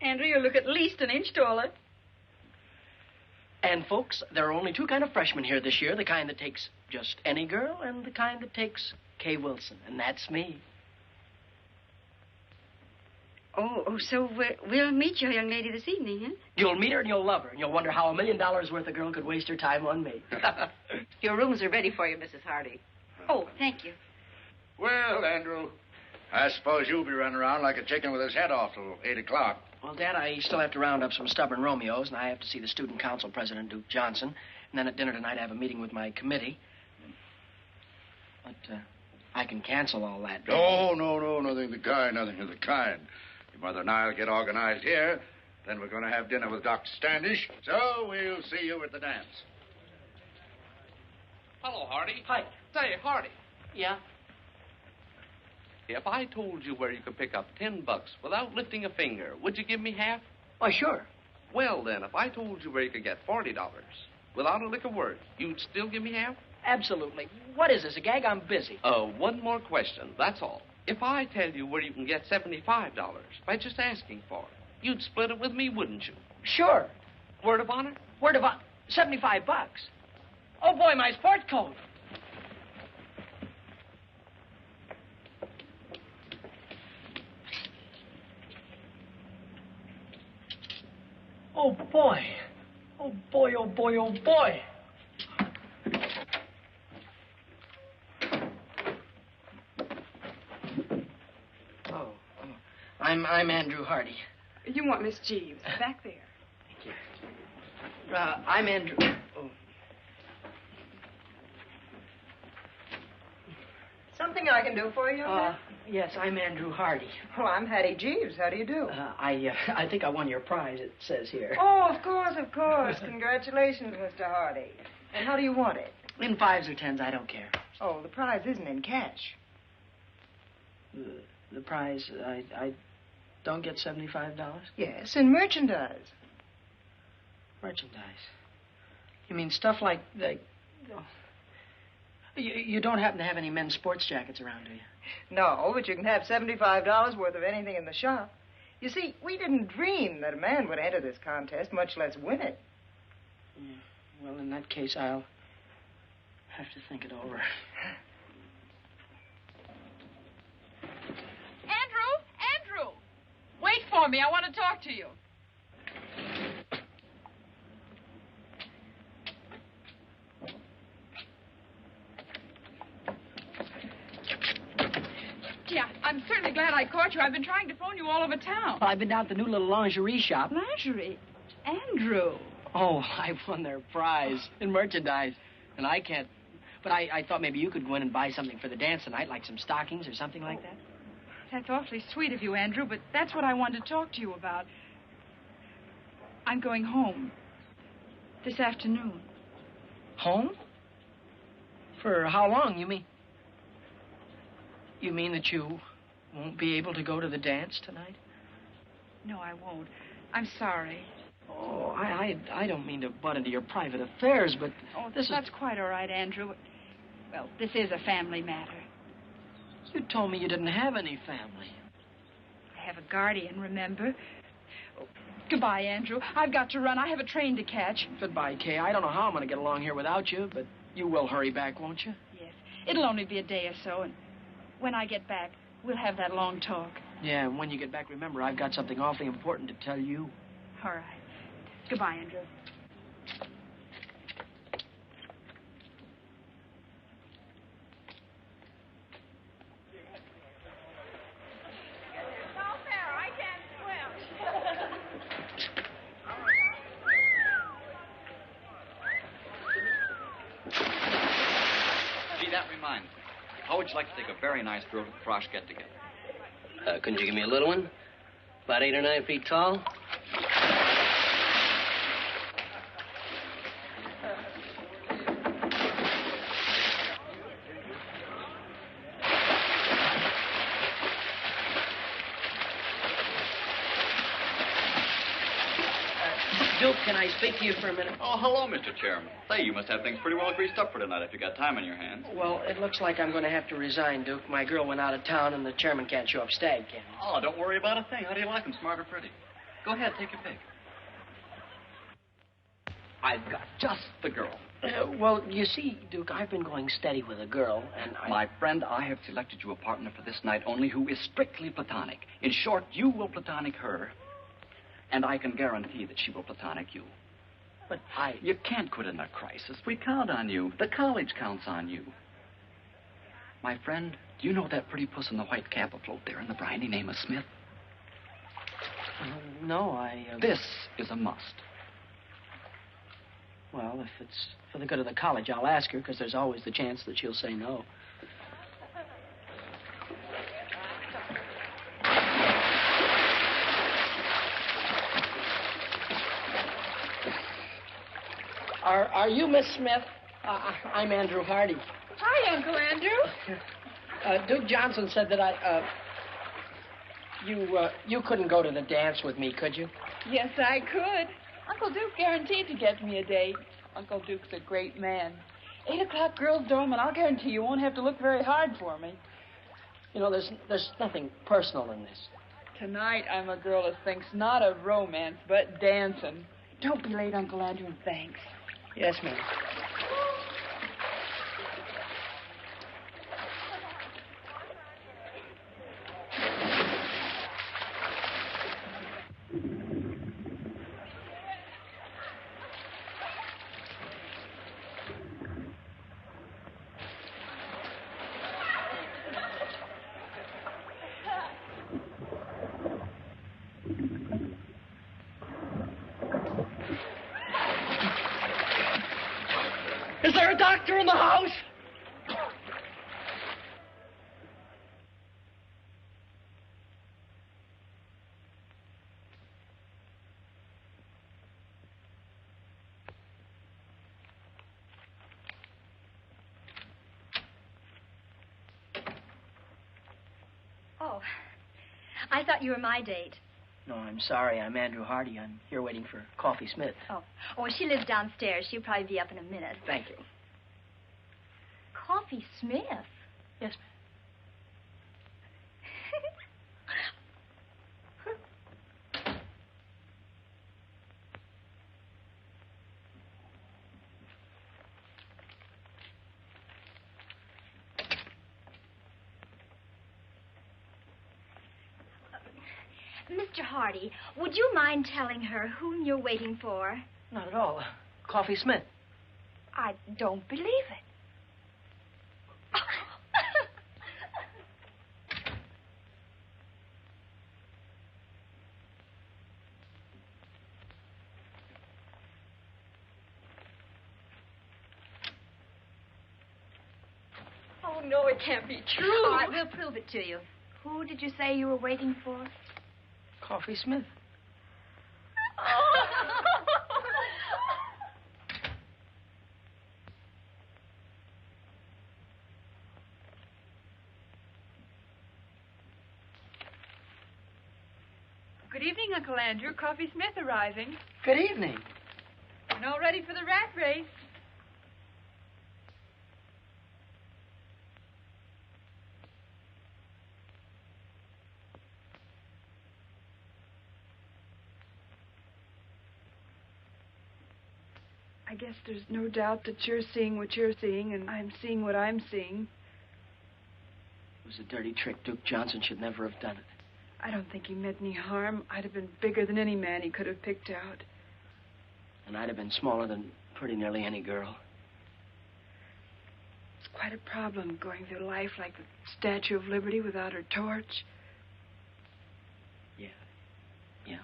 Andrew, you look at least an inch taller. And, folks, there are only two kind of freshmen here this year. The kind that takes just any girl and the kind that takes Kay Wilson. And that's me. Oh, so we'll meet your young lady this evening, huh? You'll meet her and you'll love her. And you'll wonder how $1 million worth of girl could waste her time on me. Your rooms are ready for you, Mrs. Hardy. Oh, thank you. Well, Andrew, I suppose you'll be running around like a chicken with his head off till 8 o'clock. Well, Dad, I still have to round up some stubborn Romeos, and I have to see the student council president, Duke Johnson. And then at dinner tonight, I have a meeting with my committee. But I can cancel all that. No, nothing of the kind, nothing of the kind. Your mother and I will get organized here. Then we're going to have dinner with Dr. Standish. So we'll see you at the dance. Hello, Hardy. Hi. Say, Hardy. Yeah? If I told you where you could pick up $10 without lifting a finger, would you give me half? Why, sure. Well, then, if I told you where you could get $40 without a lick of word, you'd still give me half? Absolutely. What is this, a gag? I'm busy. One more question, that's all. If I tell you where you can get $75 by just asking for it, you'd split it with me, wouldn't you? Sure. Word of honor? Word of honor. $75. Oh, boy, my sport coat. Oh, boy. Oh, boy, oh, boy, oh, boy. I'm Andrew Hardy. You want Miss Jeeves. Back there. Thank you. I'm Andrew... Oh. Something I can do for you, young man? Yes, I'm Andrew Hardy. Well, I'm Hattie Jeeves. How do you do? I think I won your prize, it says here. Oh, of course, of course. Congratulations, Mr. Hardy. And how do you want it? In 5s or 10s, I don't care. Oh, the prize isn't in cash. The prize, I don't get $75? Yes, in merchandise. Merchandise? You mean stuff like the... Oh. You don't happen to have any men's sports jackets around, do you? No, but you can have $75 worth of anything in the shop. You see, we didn't dream that a man would enter this contest, much less win it. Well, in that case, I'll have to think it over. Andrew! Wait for me. I want to talk to you. Yeah, I'm certainly glad I caught you. I've been trying to phone you all over town. Well, I've been down to the new little lingerie shop. Lingerie? Andrew. Oh, I won their prize in merchandise. And I can't... But I thought maybe you could go in and buy something for the dance tonight, like some stockings or something like that. That's awfully sweet of you, Andrew, but that's what I wanted to talk to you about. I'm going home this afternoon. Home? For how long, you mean? You mean that you won't be able to go to the dance tonight? No, I won't. I'm sorry. Oh, I don't mean to butt into your private affairs, but that's quite all right, Andrew. Well, this is a family matter. You told me you didn't have any family. I have a guardian, remember? Oh, goodbye, Andrew. I've got to run. I have a train to catch. Goodbye, Kay. I don't know how I'm going to get along here without you, but you will hurry back, won't you? Yes. It'll only be a day or so, and when I get back, we'll have that long talk. Yeah, and when you get back, remember, I've got something awfully important to tell you. All right. Goodbye, Andrew. Gee, that reminds me. How would you like to take a very nice girl to the Frosh get-together? Couldn't you give me a little one? About 8 or 9 feet tall? Duke, can I speak to you for a minute? Oh, hello, Mr. Chairman. Say, you must have things pretty well greased up for tonight if you got time on your hands. Well, it looks like I'm going to have to resign, Duke. My girl went out of town, and the chairman can't show up stag, can he? Oh, don't worry about a thing. How do you like them, smart or pretty? Go ahead, take your pick. I've got just the girl. Well, you see, Duke, I've been going steady with a girl, and My friend, I have selected you a partner for this night only who is strictly platonic. In short, you will platonic her, and I can guarantee that she will platonic you. But You can't quit in a crisis. We count on you. The college counts on you. My friend, do you know that pretty puss in the white cap afloat there in the briny name of Smith? No, This is a must. Well, if it's for the good of the college, I'll ask her, because there's always the chance that she'll say no. Are you Miss Smith? I'm Andrew Hardy. Hi, Uncle Andrew. Duke Johnson said that you couldn't go to the dance with me, could you? Yes, I could. Uncle Duke guaranteed to get me a date. Uncle Duke's a great man. 8 o'clock girls' dorm, and I'll guarantee you won't have to look very hard for me. You know, there's nothing personal in this. Tonight, I'm a girl that thinks not of romance, but dancing. Don't be late, Uncle Andrew, and thanks. Yes, ma'am. Is there a doctor in the house? Oh, I thought you were my date. No, I'm sorry. I'm Andrew Hardy. I'm here waiting for Coffee Smith. Oh, she lives downstairs. She'll probably be up in a minute. Thank you. Coffee Smith? Yes, Mr. Hardy, would you mind telling her whom you're waiting for? Not at all. Coffee Smith. I don't believe it. Oh, no, it can't be true. All right, we'll prove it to you. Who did you say you were waiting for? Coffee Smith. Good evening, Uncle Andrew. Coffee Smith arriving. Good evening. And all ready for the rat race. I guess there's no doubt that you're seeing what you're seeing, and I'm seeing what I'm seeing. It was a dirty trick. Duke Johnson should never have done it. I don't think he meant any harm. I'd have been bigger than any man he could have picked out. And I'd have been smaller than pretty nearly any girl. It's quite a problem going through life like the Statue of Liberty without her torch. Yeah.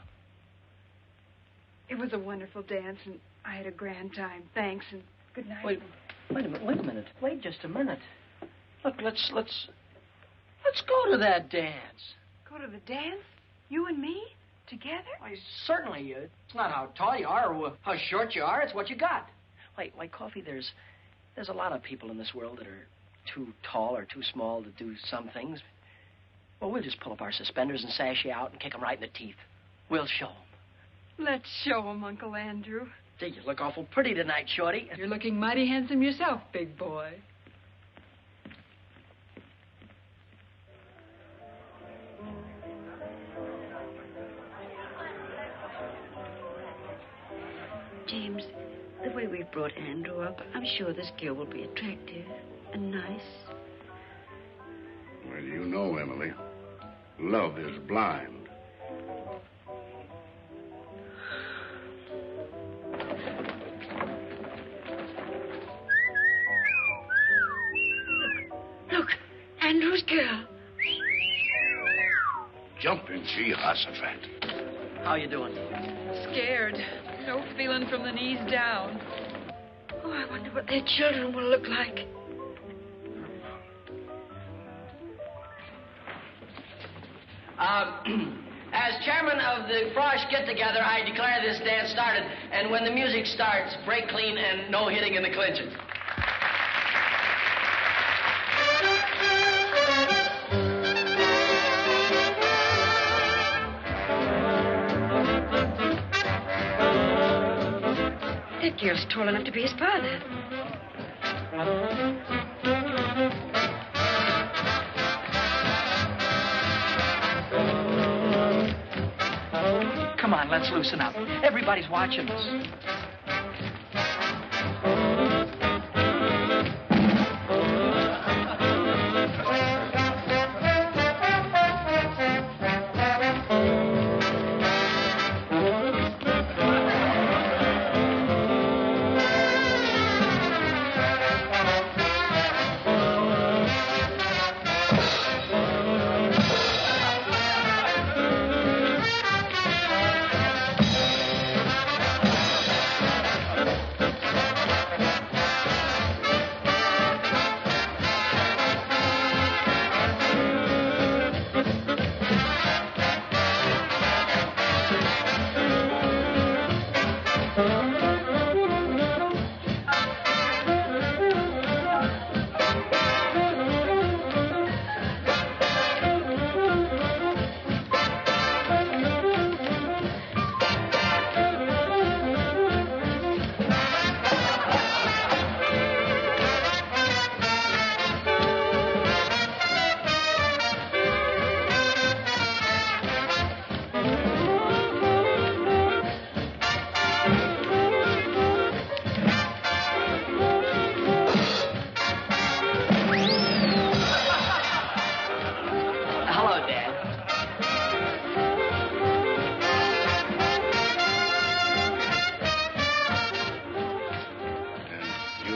It was a wonderful dance, and I had a grand time. Thanks, and good night. Wait a minute. Wait just a minute. Look, let's go to that dance. Go to the dance? You and me? Together? Why, certainly. It's not how tall you are or how short you are. It's what you got. Why, Coffee, there's a lot of people in this world that are too tall or too small to do some things. Well, we'll just pull up our suspenders and sash you out and kick them right in the teeth. We'll show them. Let's show them, Uncle Andrew. Gee, you look awful pretty tonight, Shorty. You're looking mighty handsome yourself, big boy. James, the way we've brought Andrew up, I'm sure this girl will be attractive and nice. Well, you know, Emily, love is blind. Look, Andrew's girl. Jumping Jehoshaphat. How you doing? Scared. No feeling from the knees down. Oh, I wonder what their children will look like. As chairman of the Frosh get-together, I declare this dance started. And when the music starts, break clean and no hitting in the clinches. That girl's tall enough to be his father. Come on, let's loosen up. Everybody's watching us.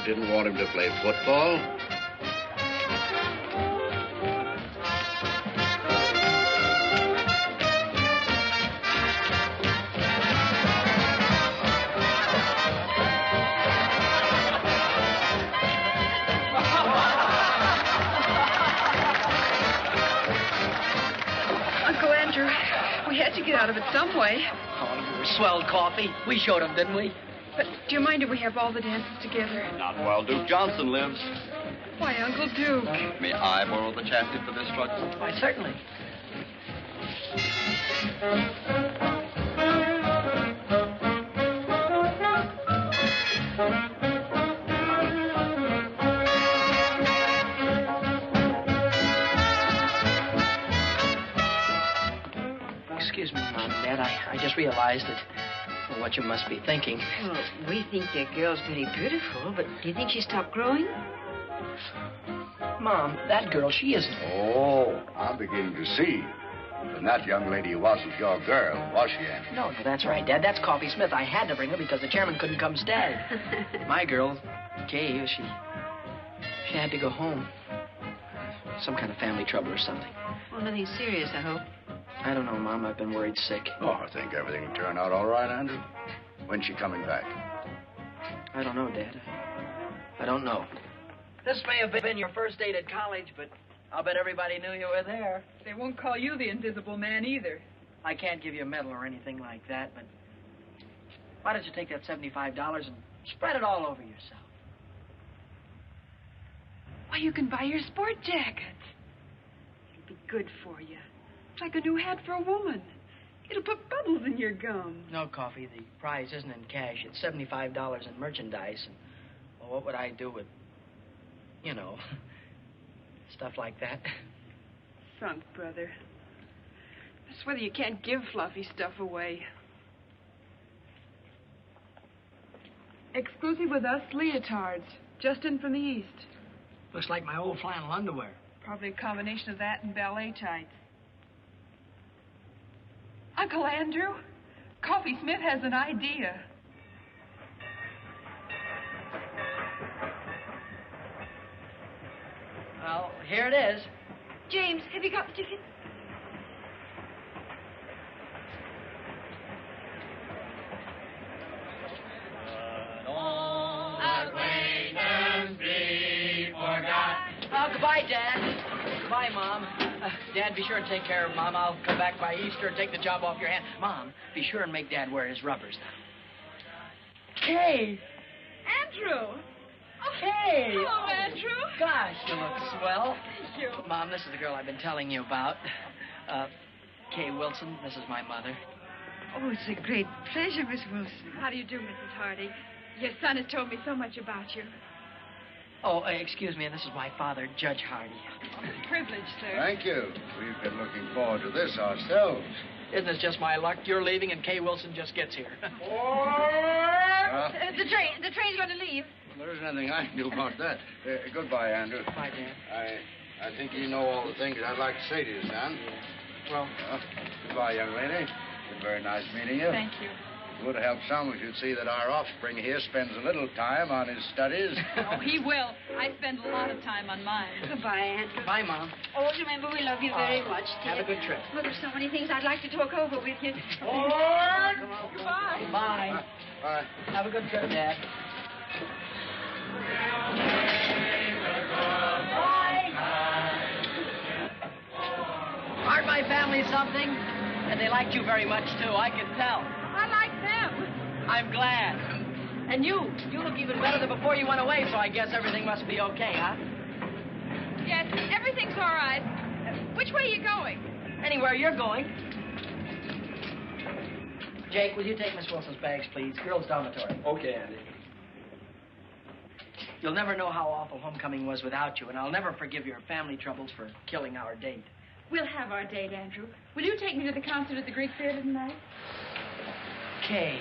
didn't want him to play football? Uncle Andrew, we had to get out of it some way. Oh, you were swelled coffee. We showed them, didn't we? But do you mind if we have all the dances together? Not while Duke Johnson lives. Why, Uncle Duke? May I borrow the chassis for this truck? Why, certainly. Excuse me, Mom and Dad. I just realized that what you must be thinking. Well, we think your girl's very beautiful, but do you think she stopped growing? Mom, that girl, she isn't. Oh, I'm beginning to see. And that young lady wasn't your girl, was she, Andrew? No, that's right, Dad. That's Coffee Smith. I had to bring her because the chairman couldn't come stay. My girl, Kay, she had to go home. Some kind of family trouble or something. Well, nothing serious, I hope. I don't know, Mom. I've been worried sick. Oh, I think everything will turn out all right, Andrew. When's she coming back? I don't know, Dad. I don't know. This may have been your first date at college, but I'll bet everybody knew you were there. They won't call you the Invisible Man either. I can't give you a medal or anything like that, but why don't you take that $75 and spread it all over yourself? Why, you can buy your sport jacket. It'll be good for you. It's like a new hat for a woman. It'll put bubbles in your gum. No, Coffee. The prize isn't in cash. It's $75 in merchandise. And, well, what would I do with, stuff like that? Sunk, brother. That's whether you can't give fluffy stuff away. Exclusive with us, leotards. Just in from the east. Looks like my old flannel underwear. Probably a combination of that and ballet tights. Uncle Andrew, Coffee Smith has an idea. Well, here it is. James, have you got the ticket? Oh, goodbye, Dad. Goodbye, Mom. Dad, be sure and take care of Mom. I'll come back by Easter and take the job off your hand. Mom, be sure and make Dad wear his rubbers now. Kay! Andrew! Kay! Hello, Andrew. Gosh, you look swell. Thank you. Mom, this is the girl I've been telling you about. Kay Wilson. This is my mother. Oh, it's a great pleasure, Miss Wilson. How do you do, Mrs. Hardy? Your son has told me so much about you. Oh, excuse me, and this is my father, Judge Hardy. Privilege, sir. Thank you. We've been looking forward to this ourselves. Isn't this just my luck? You're leaving and Kay Wilson just gets here. The train's going to leave. There isn't anything I can do about that. Goodbye, Andrew. Bye, Dad. I think you know all the things I'd like to say to you, son. Well, goodbye, young lady. It's been very nice meeting you. Thank you. It would help some if you'd see that our offspring here spends a little time on his studies. Oh, he will. I spend a lot of time on mine. Goodbye, Andrew. Bye, Mom. Always remember we love you very much, dear. Have a good trip. Well, there's so many things I'd like to talk over with you. Goodbye. Bye. Bye. Have a good trip, Dad. Aren't my family something? And they liked you very much, too. I can tell. I like them. I'm glad. And you look even better than before you went away, so I guess everything must be okay, huh? Yes, everything's all right. Which way are you going? Anywhere you're going. Jake, will you take Miss Wilson's bags, please? Girls' dormitory. Okay, Andy. You'll never know how awful homecoming was without you, and I'll never forgive your family troubles for killing our date. We'll have our date, Andrew. Will you take me to the concert at the Greek Theater tonight? Kay,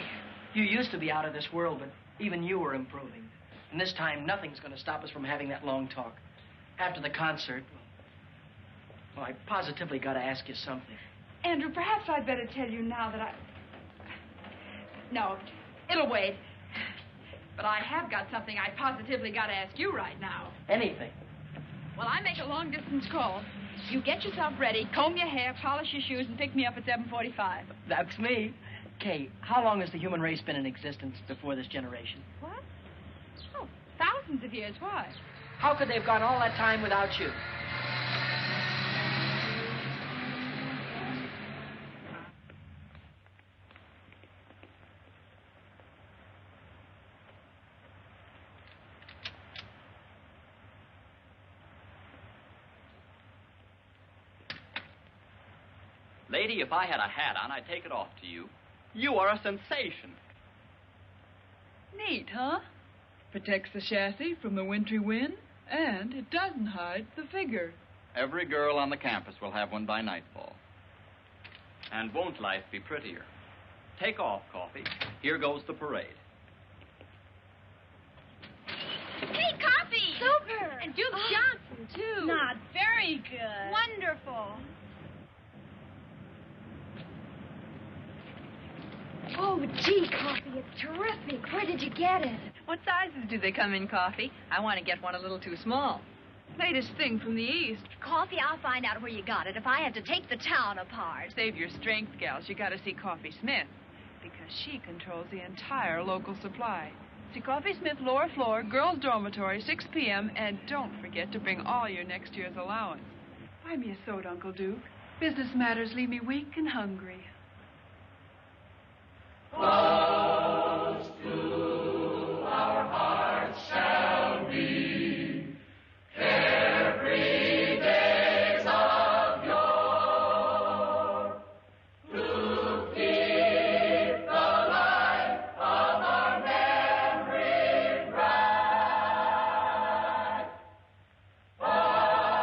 you used to be out of this world, but even you were improving. And this time, nothing's going to stop us from having that long talk. After the concert, well, I positively got to ask you something. Andrew, perhaps I'd better tell you now that No, it'll wait. But I have got something I positively got to ask you right now. Anything. Well, I make a long-distance call. You get yourself ready, comb your hair, polish your shoes, and pick me up at 7:45. That's me. Kay, how long has the human race been in existence before this generation? What? Oh, thousands of years. Why? How could they have gone all that time without you? Lady, if I had a hat on, I'd take it off to you. You are a sensation. Neat, huh? Protects the chassis from the wintry wind, and it doesn't hide the figure. Every girl on the campus will have one by nightfall. And won't life be prettier? Take off, Coffee. Here goes the parade. Hey, Coffee! Super! And Duke Johnson, too. Not very good. Wonderful. Oh, gee, Coffee, it's terrific. Where did you get it? What sizes do they come in, Coffee? I want to get one a little too small. Latest thing from the East. Coffee, I'll find out where you got it if I have to take the town apart. Save your strength, gals. You got to see Coffee Smith, because she controls the entire local supply. See Coffee Smith, lower floor, girls' dormitory, 6 p.m., and don't forget to bring all your next year's allowance. Buy me a soda, Uncle Duke. Business matters leave me weak and hungry. Close to our hearts shall be carefree days of yore, to keep the light of our memory bright forevermore.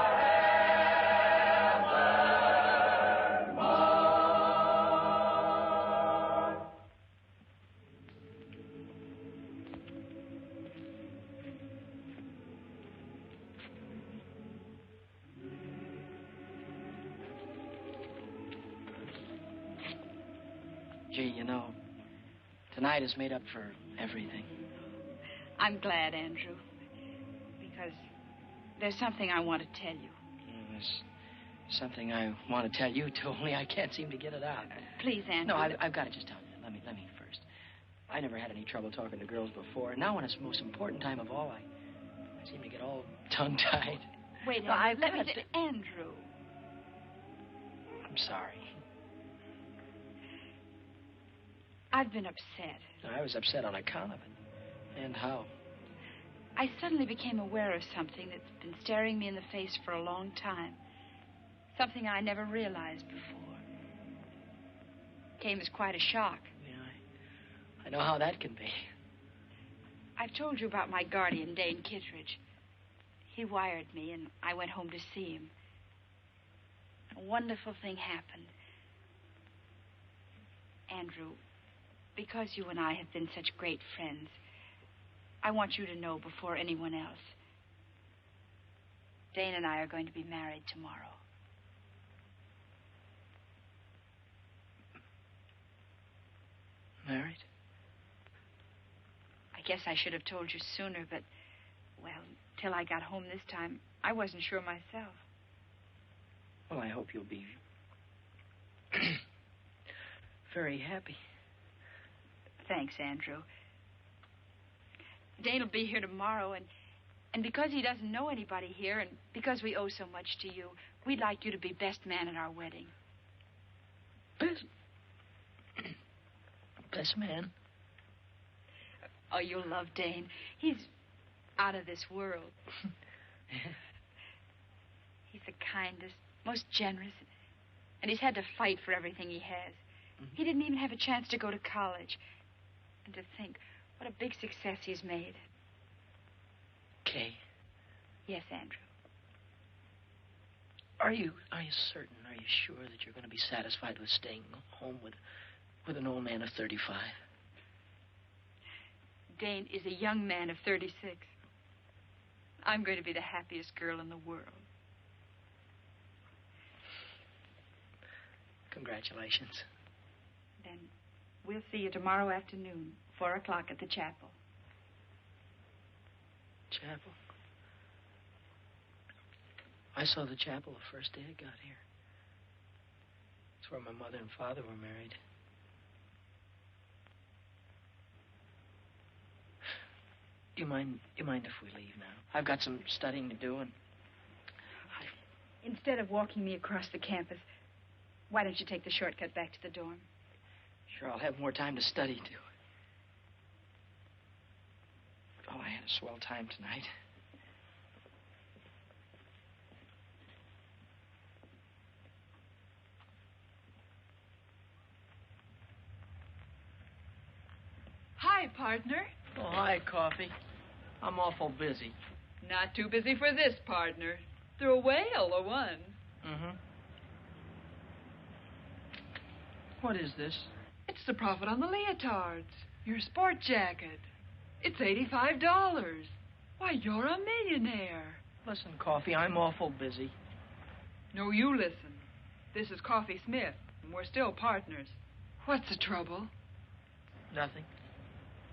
Gee, you know, tonight is made up for everything. I'm glad, Andrew, because there's something I want to tell you. There's something I want to tell you, too, only I can't seem to get it out. Please, Andrew. No, I've got to just tell you. Let me first. I never had any trouble talking to girls before. Now, when it's the most important time of all, I seem to get all tongue-tied. Wait, No, Andrew, I've let me got say, Andrew. I'm sorry. I've been upset. I was upset on account of it. And how? I suddenly became aware of something that's been staring me in the face for a long time. Something I never realized before. Came as quite a shock. I know how that can be. I've told you about my guardian, Dane Kittredge. He wired me, and I went home to see him. A wonderful thing happened. Andrew, because you and I have been such great friends, I want you to know before anyone else. Dane and I are going to be married tomorrow. Married? I guess I should have told you sooner, but, well, till I got home this time, I wasn't sure myself. Well, I hope you'll be very happy. Thanks, Andrew. Dane will be here tomorrow, and because he doesn't know anybody here, and because we owe so much to you, we'd like you to be best man at our wedding. Best man? Oh, you'll love Dane. He's out of this world. He's the kindest, most generous, and he's had to fight for everything he has. He didn't even have a chance to go to college. And to think what a big success he's made. Kay. Yes, Andrew. Are you certain, are you sure that you're going to be satisfied with staying home with an old man of 35? Dane is a young man of 36. I'm going to be the happiest girl in the world. Chapel. I saw the chapel the first day I got here. It's where my mother and father were married. Do you mind if we leave now? I've got some studying to do, and Instead of walking me across the campus, why don't you take the shortcut back to the dorm? sure I'll have more time to study, too. Oh, I had a swell time tonight. Hi, partner. Oh, hi, Coffee. I'm awful busy. Not too busy for this, partner. They're a whale, a one. Mm-hmm. What is this? It's the profit on the leotards. Your sport jacket. It's $85. Why, you're a millionaire. Listen, Coffee, I'm awful busy. No, you listen. This is Coffee Smith, and we're still partners. What's the trouble? Nothing.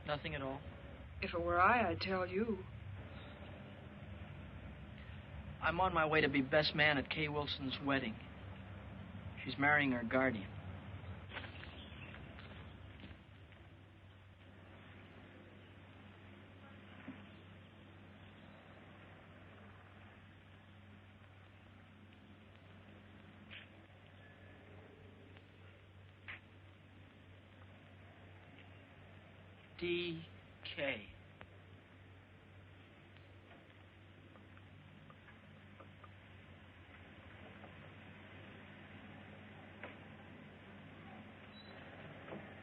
Nothing at all. If it were I'd tell you. I'm on my way to be best man at Kay Wilson's wedding. She's marrying her guardian. D.K.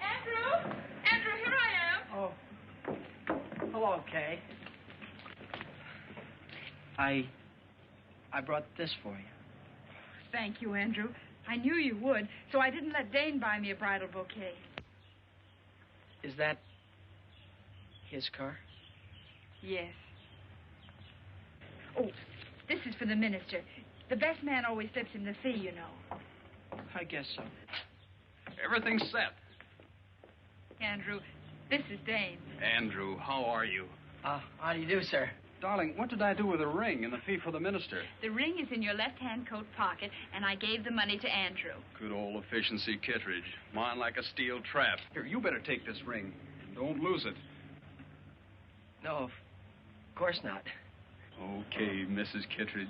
Andrew, here I am. Oh. Hello, Kay. I brought this for you. Thank you, Andrew. I knew you would, so I didn't let Dane buy me a bridal bouquet. Is that his car? Yes. Oh, this is for the minister. The best man always slips him the fee, you know. I guess so. Everything's set. Andrew, this is Dane. Andrew, how are you? How do you do, sir? Darling, what did I do with the ring and the fee for the minister? The ring is in your left-hand coat pocket, and I gave the money to Andrew. Good old efficiency, Kittredge. Mine like a steel trap. Here, you better take this ring. Don't lose it. No, of course not. Okay, Mrs. Kittredge.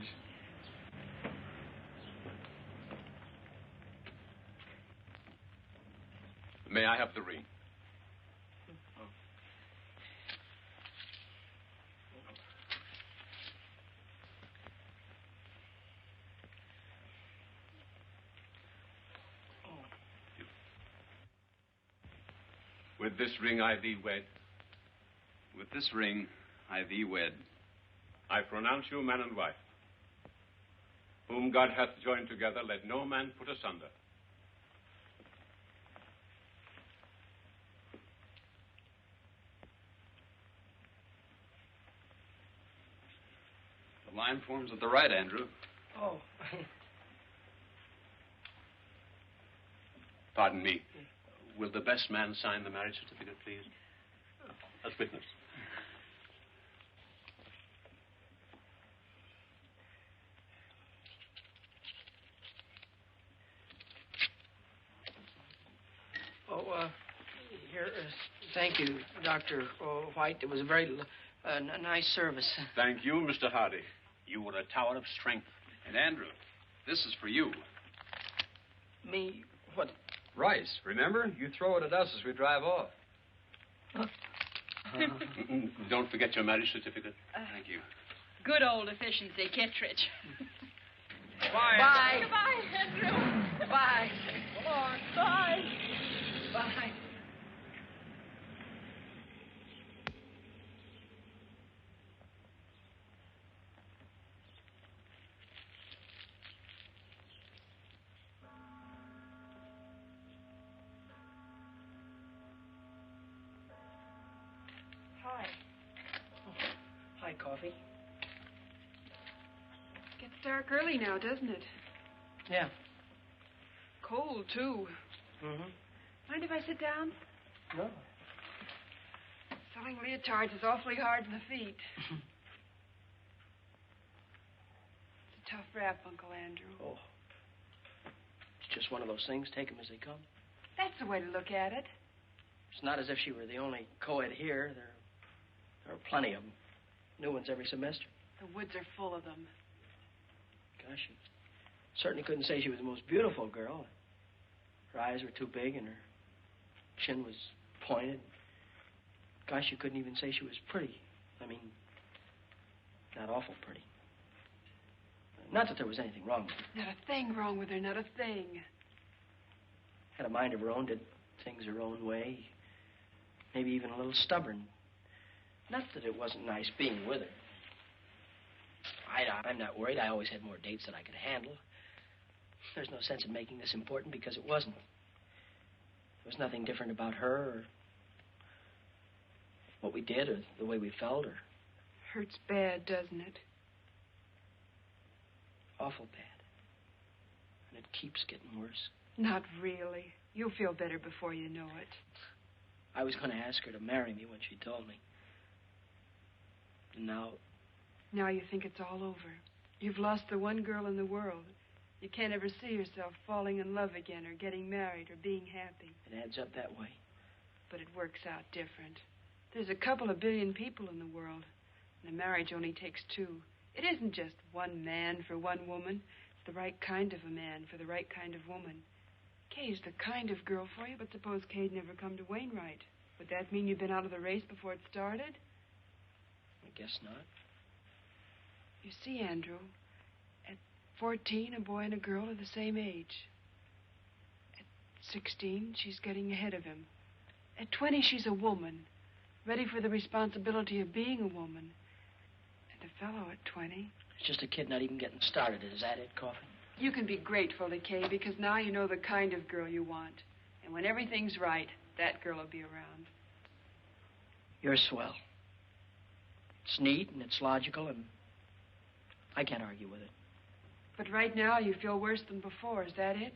May I have the ring? With this ring I thee wed. With this ring I thee wed. I pronounce you man and wife. Whom God hath joined together, let no man put asunder. The line forms at the right, Andrew. Oh. Pardon me. Will the best man sign the marriage certificate, please? As witness. Here, thank you, Dr. White. It was a very nice service. Thank you, Mr. Hardy. You were a tower of strength. And Andrew, this is for you. Me? What? Rice, remember? You throw it at us as we drive off. Don't forget your marriage certificate. Thank you. Good old efficiency, Kittredge. Bye. Bye. Goodbye, Andrew. Bye. Come on. Bye. Bye. Hi. Hi, Coffee. Gets dark early now, doesn't it? Yeah. Cold, too. Mm-hmm. Mind if I sit down? No. Selling leotards is awfully hard on the feet. tough rap, Uncle Andrew. Oh. It's just one of those things. Take them as they come. That's the way to look at it. It's not as if she were the only co-ed here. There are plenty of them. New ones every semester. The woods are full of them. Gosh, you certainly couldn't say she was the most beautiful girl. Her eyes were too big and her chin was pointed. Gosh, you couldn't even say she was pretty. I mean, not awful pretty. Not that there was anything wrong with her. Not a thing wrong with her, not a thing. Had a mind of her own, did things her own way. Maybe even a little stubborn. Not that it wasn't nice being with her. I'm not worried. I always had more dates than I could handle. There's no sense in making this important because it wasn't. There was nothing different about her or what we did or the way we felt or... Hurts bad, doesn't it? Awful bad. And it keeps getting worse. Not really. You'll feel better before you know it. I was going to ask her to marry me when she told me. And now... Now you think it's all over. You've lost the one girl in the world. You can't ever see yourself falling in love again or getting married or being happy. It adds up that way. But it works out different. There's a couple of billion people in the world, and a marriage only takes two. It isn't just one man for one woman. It's the right kind of a man for the right kind of woman. Kay's the kind of girl for you, but suppose Kay'd never come to Wainwright. Would that mean you'd been out of the race before it started? I guess not. You see, Andrew, at 14, a boy and a girl are the same age. At 16, she's getting ahead of him. At 20, she's a woman, ready for the responsibility of being a woman. And a fellow at 20... It's just a kid not even getting started. Is that it, Coffin? You can be grateful to Kay because now you know the kind of girl you want. And when everything's right, that girl will be around. You're swell. It's neat and it's logical and I can't argue with it. But right now you feel worse than before. Is that it?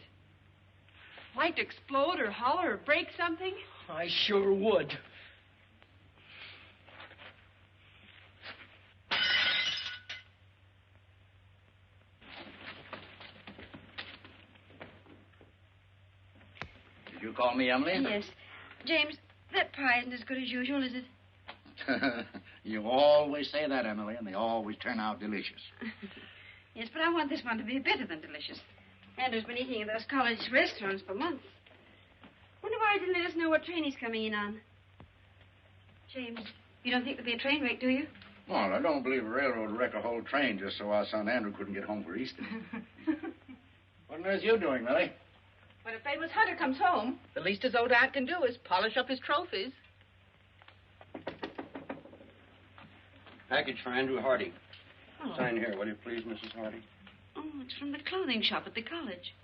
Like to explode or holler or break something? I sure would. Did you call me, Emily? Yes. James, that pie isn't as good as usual, is it? You always say that, Emily, and they always turn out delicious. Yes, but I want this one to be better than delicious. Andrew's been eating in those college restaurants for months. Wonder why he didn't let us know what train he's coming in on. James, you don't think there'll be a train wreck, do you? Well, I don't believe a railroad would wreck a whole train just so our son Andrew couldn't get home for Easter. What on earth are you doing, Millie? When a famous hunter comes home, the least his old aunt can do is polish up his trophies. Package for Andrew Hardy. Oh. Sign here, will you please, Mrs. Hardy? Oh, it's from the clothing shop at the college.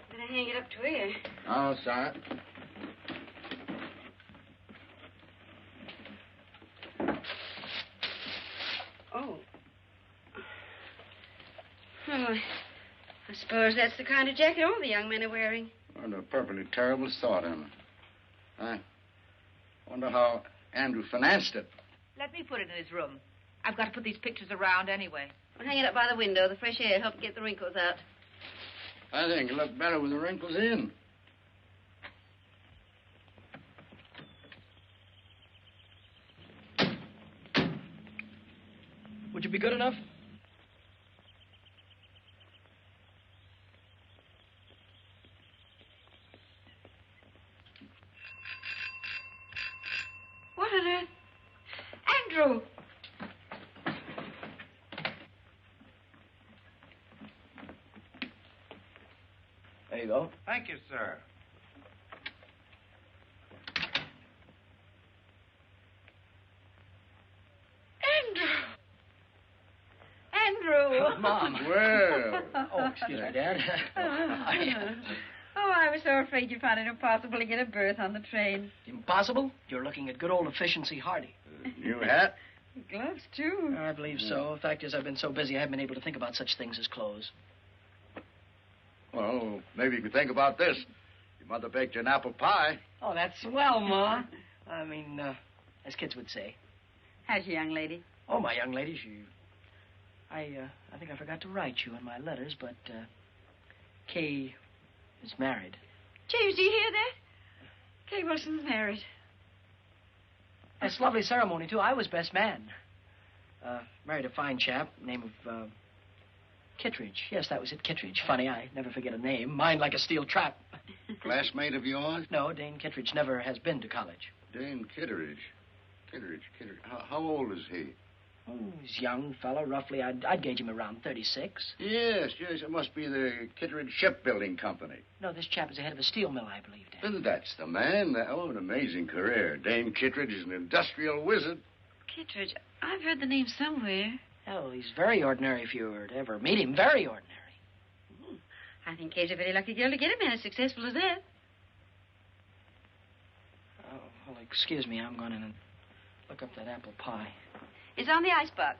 Better hang it up to here. Oh, sorry. Oh. Oh, I suppose that's the kind of jacket all the young men are wearing. What a perfectly terrible thought, Emma. I wonder how Andrew financed it. Let me put it in his room. I've got to put these pictures around anyway. Well, hang it up by the window. The fresh air helps get the wrinkles out. I think it looked better with the wrinkles in. Would you be good enough? What on earth? Andrew! There you go. Thank you, sir. Andrew! Mom. Well. Oh, excuse me, Dad. Oh, I was so afraid you'd find it impossible to get a berth on the train. Impossible? You're looking at good old efficiency Hardy. New hat? Gloves, too. I believe so. The fact is, I've been so busy I haven't been able to think about such things as clothes. Well, maybe you could think about this. Your mother baked you an apple pie. Oh, that's swell, Ma. I mean, as kids would say. How's your young lady? Oh, my young lady, I think I forgot to write you in my letters, but Kay is married. James, do you hear that? Kay Wilson's married. That's a lovely ceremony, too. I was best man. Married a fine chap, name of Kittredge. Yes, that was it, Kittredge. Funny, I never forget a name. Mine like a steel trap. Classmate of yours? No, Dane Kittredge never has been to college. Dane Kittredge. Kittredge. How old is he? Oh, he's a young fellow, roughly. I'd gauge him around 36. Yes. It must be the Kittredge Shipbuilding Company. No, this chap is the head of a steel mill, I believe, Dad. Well, that's the man. Oh, an amazing career. Dane Kittredge is an industrial wizard. Kittredge, I've heard the name somewhere. Oh, he's very ordinary if you were to ever meet him. Very ordinary. I think Kay's a very lucky girl to get a man as successful as that. Oh, well, excuse me. I'm going in and look up that apple pie. It's on the icebox.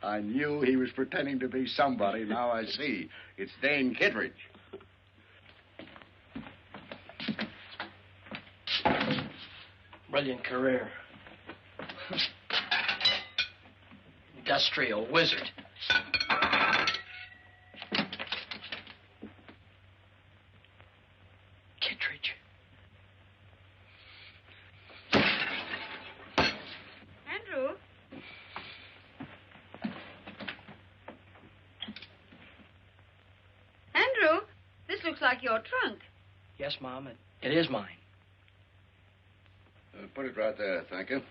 I knew he was pretending to be somebody. Now I see. It's Dane Kittredge. Brilliant career. Industrial wizard. Kittredge. Andrew? Andrew, this looks like your trunk. Yes, Mom, it is mine. Put it right there, thank you.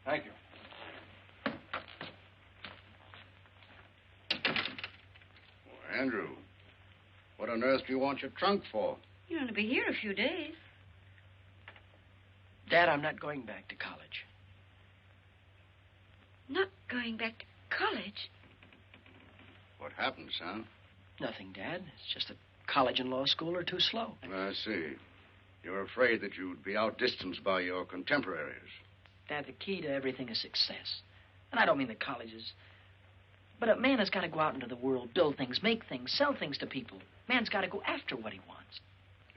Thank you. Well, Andrew, what on earth do you want your trunk for? You're going to be here a few days. Dad, I'm not going back to college. Not going back to college? What happened, son? Nothing, Dad. It's just that college and law school are too slow. I see. You're afraid that you'd be outdistanced by your contemporaries. Dad, the key to everything is success. And I don't mean the colleges. But a man has got to go out into the world, build things, make things, sell things to people. Man's got to go after what he wants.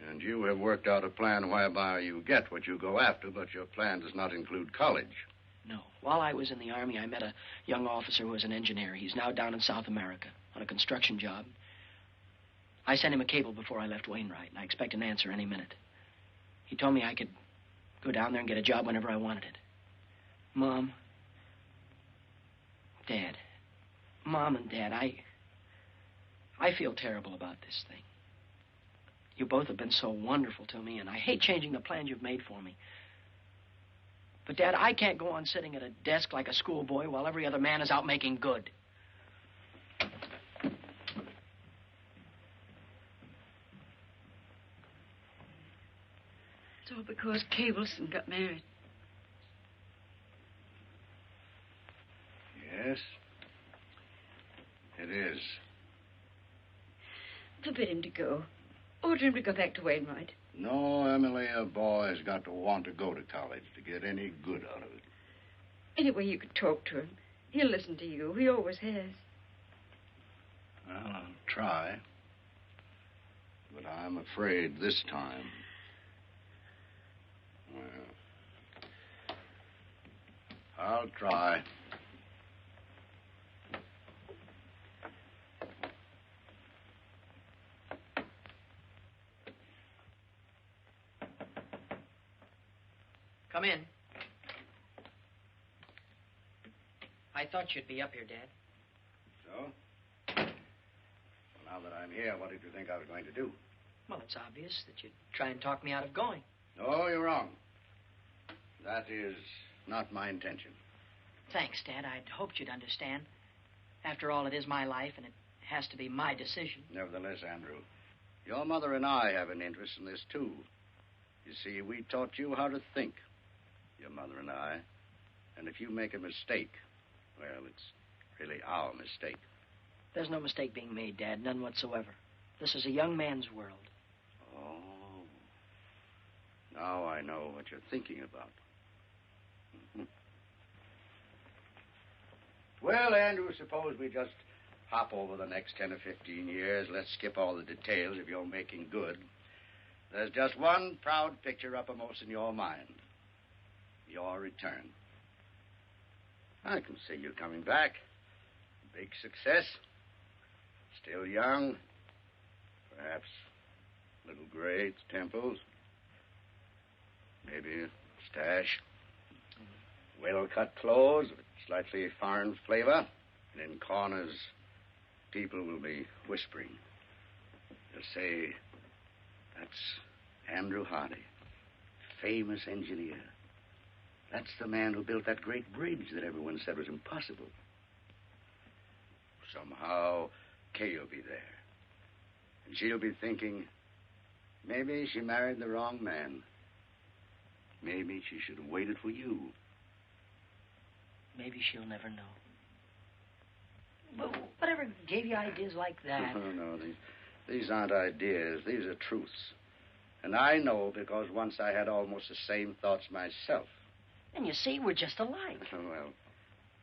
And you have worked out a plan whereby you get what you go after, but your plan does not include college. No. While I was in the Army, I met a young officer who was an engineer. He's now down in South America on a construction job. I sent him a cable before I left Wainwright, and I expect an answer any minute. He told me I could go down there and get a job whenever I wanted it. Mom, Dad, Mom and Dad, I feel terrible about this thing. You both have been so wonderful to me, and I hate changing the plans you've made for me. But, Dad, I can't go on sitting at a desk like a schoolboy while every other man is out making good. It's all because Kay Wilson got married. Yes, it is. Forbid him to go. Order him to go back to Wainwright. No, Emily, a boy's got to want to go to college to get any good out of it. Anyway, you could talk to him. He'll listen to you. He always has. Well, I'll try. But I'm afraid this time... Well, I'll try. Come in. I thought you'd be up here, Dad. So? Well, now that I'm here, what did you think I was going to do? Well, it's obvious that you'd try and talk me out of going. No, you're wrong. That is not my intention. Thanks, Dad. I'd hoped you'd understand. After all, it is my life, and it has to be my decision. Nevertheless, Andrew, your mother and I have an interest in this, too. You see, we taught you how to think, your mother and I. And if you make a mistake, well, it's really our mistake. There's no mistake being made, Dad, none whatsoever. This is a young man's world. Oh. Now I know what you're thinking about. Mm-hmm. Well, Andrew, suppose we just pop over the next 10 or 15 years. Let's skip all the details of your making good. There's just one proud picture uppermost in your mind. Your return. I can see you coming back. Big success. Still young. Perhaps a little gray at the temples. Maybe a stash. Well-cut clothes with slightly foreign flavor. And in corners, people will be whispering. They'll say, that's Andrew Hardy, famous engineer. That's the man who built that great bridge that everyone said was impossible. Somehow, Kay will be there. And she'll be thinking, maybe she married the wrong man. Maybe she should have waited for you. Maybe she'll never know. But whatever gave you ideas like that? No, these aren't ideas. These are truths. And I know because once I had almost the same thoughts myself. And you see, we're just alike. Well,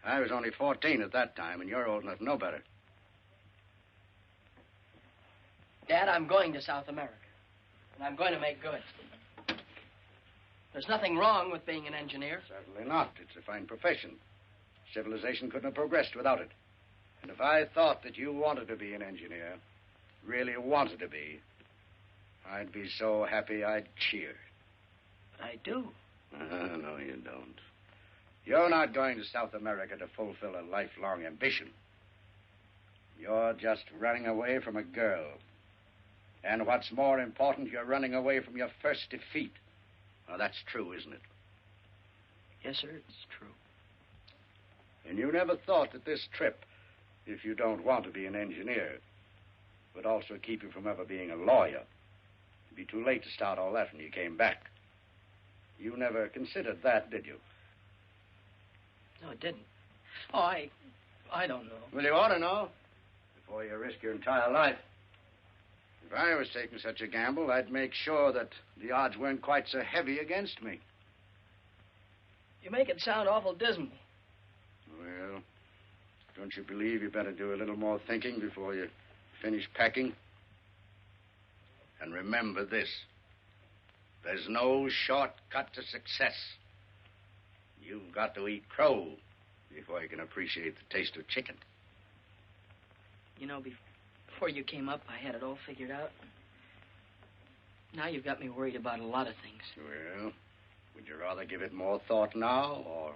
I was only 14 at that time, and you're old enough to know better. Dad, I'm going to South America. And I'm going to make good. There's nothing wrong with being an engineer. Certainly not. It's a fine profession. Civilization couldn't have progressed without it. And if I thought that you wanted to be an engineer, really wanted to be, I'd be so happy I'd cheer. But I do. No, you don't. You're not going to South America to fulfill a lifelong ambition. You're just running away from a girl. And what's more important, you're running away from your first defeat. Now, that's true, isn't it? Yes, sir, it's true. And you never thought that this trip, if you don't want to be an engineer, would also keep you from ever being a lawyer. It'd be too late to start all that when you came back. You never considered that, did you? No, it didn't. Oh, I don't know. Well, you ought to know before you risk your entire life. If I was taking such a gamble, I'd make sure that the odds weren't quite so heavy against me. You make it sound awful dismal. Well, don't you believe you better do a little more thinking before you finish packing? And remember this. There's no shortcut to success. You've got to eat crow before you can appreciate the taste of chicken. You know, before you came up, I had it all figured out. Now you've got me worried about a lot of things. Well, would you rather give it more thought now or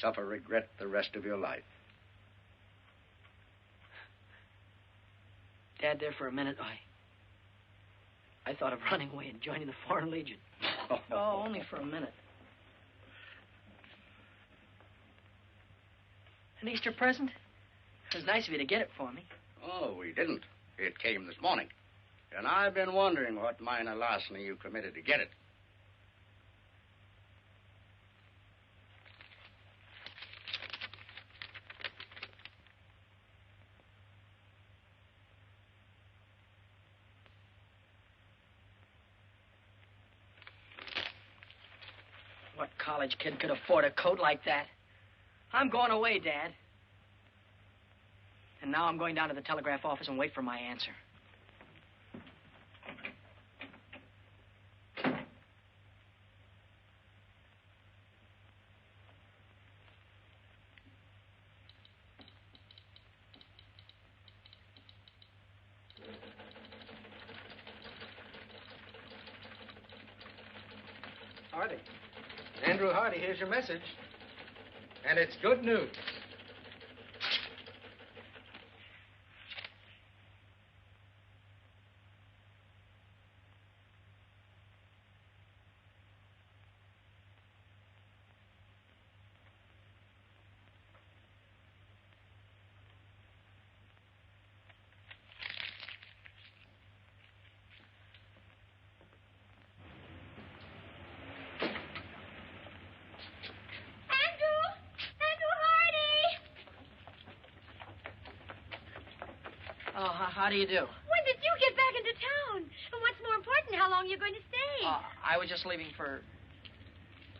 suffer regret the rest of your life? Dad, there for a minute, I thought of running away and joining the Foreign Legion. Oh, only for a minute. An Easter present? It was nice of you to get it for me. Oh, we didn't. It came this morning. And I've been wondering what minor larceny you committed to get it. What college kid could afford a coat like that? I'm going away, Dad. And now I'm going down to the telegraph office and wait for my answer. Hardy. Andrew Hardy, here's your message. And it's good news. Oh, how do you do? When did you get back into town? And what's more important, how long you're going to stay? I was just leaving for...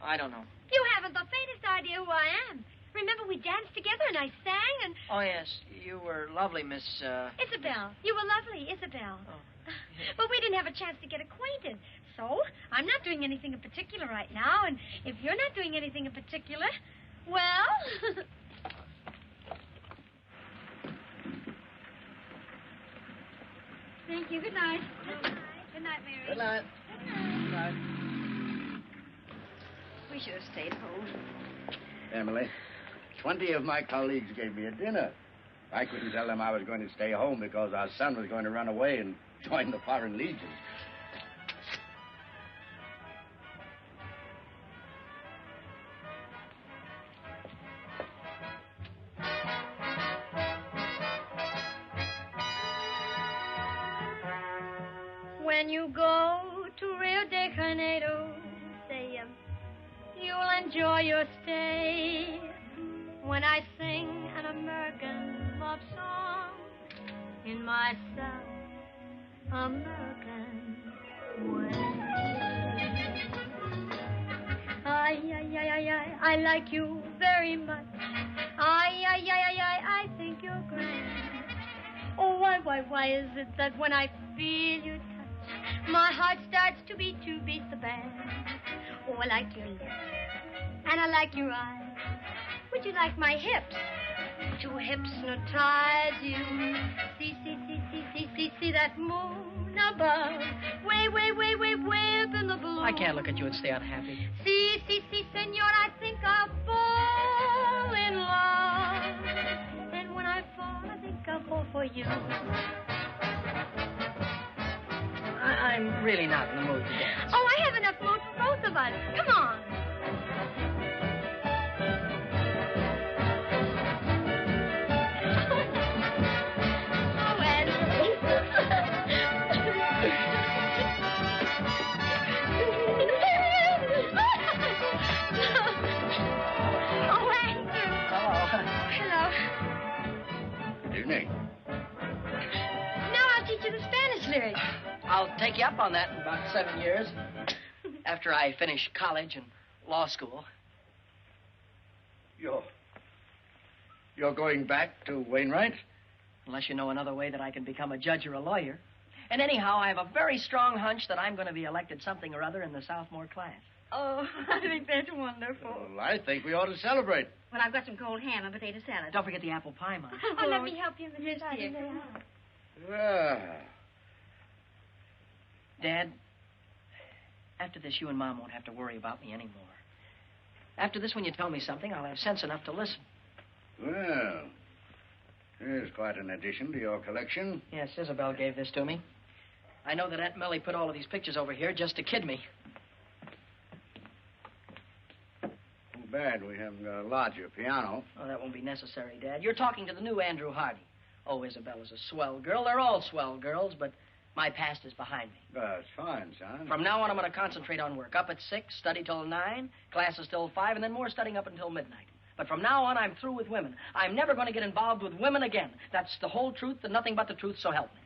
I don't know. You haven't the faintest idea who I am. Remember, we danced together and I sang and... Oh, yes. you were lovely, Miss, Isabel. You were lovely, Isabel. But we didn't have a chance to get acquainted. So, I'm not doing anything in particular right now, and if you're not doing anything in particular, well... Thank you. Good night. Good night. Good night, Mary. Good night. Good night. We should have stayed home. Emily, 20 of my colleagues gave me a dinner. I couldn't tell them I was going to stay home because our son was going to run away and join the Foreign Legion. When you go to Rio de Janeiro, say you'll enjoy your stay. When I sing an American love song in my South American way. I like you very much. I think you're grand. Oh, why is it that when I feel your touch, my heart starts to beat the band? Oh, I like your lips, and I like your eyes. Would you like my hips to hypnotize you? See that moon above, way up in the blue. I can't look at you and stay unhappy. See, senor, I think I'll fall in love. And when I fall, I think I'll fall for you. I'm really not in the mood to dance. Oh, I have enough mood for both of us. Come on. Evening. Now I'll teach you the Spanish lyrics. I'll take you up on that in about 7 years. After I finish college and law school. You're going back to Wainwright? Unless you know another way that I can become a judge or a lawyer. And anyhow, I have a very strong hunch that I'm going to be elected something or other in the sophomore class. Oh, I think that's wonderful. Well, I think we ought to celebrate. Well, I've got some cold ham and potato salad. Don't forget the apple pie, Mom. Oh, let me help you, Mrs. Yes, dear. Well, Dad, after this, you and Mom won't have to worry about me anymore. After this, when you tell me something, I'll have sense enough to listen. well, here's quite an addition to your collection. Yes, Isabel gave this to me. I know that Aunt Millie put all of these pictures over here just to kid me. Too bad we haven't got a larger piano. Oh, that won't be necessary, Dad. You're talking to the new Andrew Hardy. Oh, Isabel is a swell girl. They're all swell girls, but my past is behind me. That's fine, son. From now on, I'm going to concentrate on work. Up at 6, study till 9, classes till 5, and then more studying up until midnight. But from now on, I'm through with women. I'm never going to get involved with women again. That's the whole truth and nothing but the truth, so help me.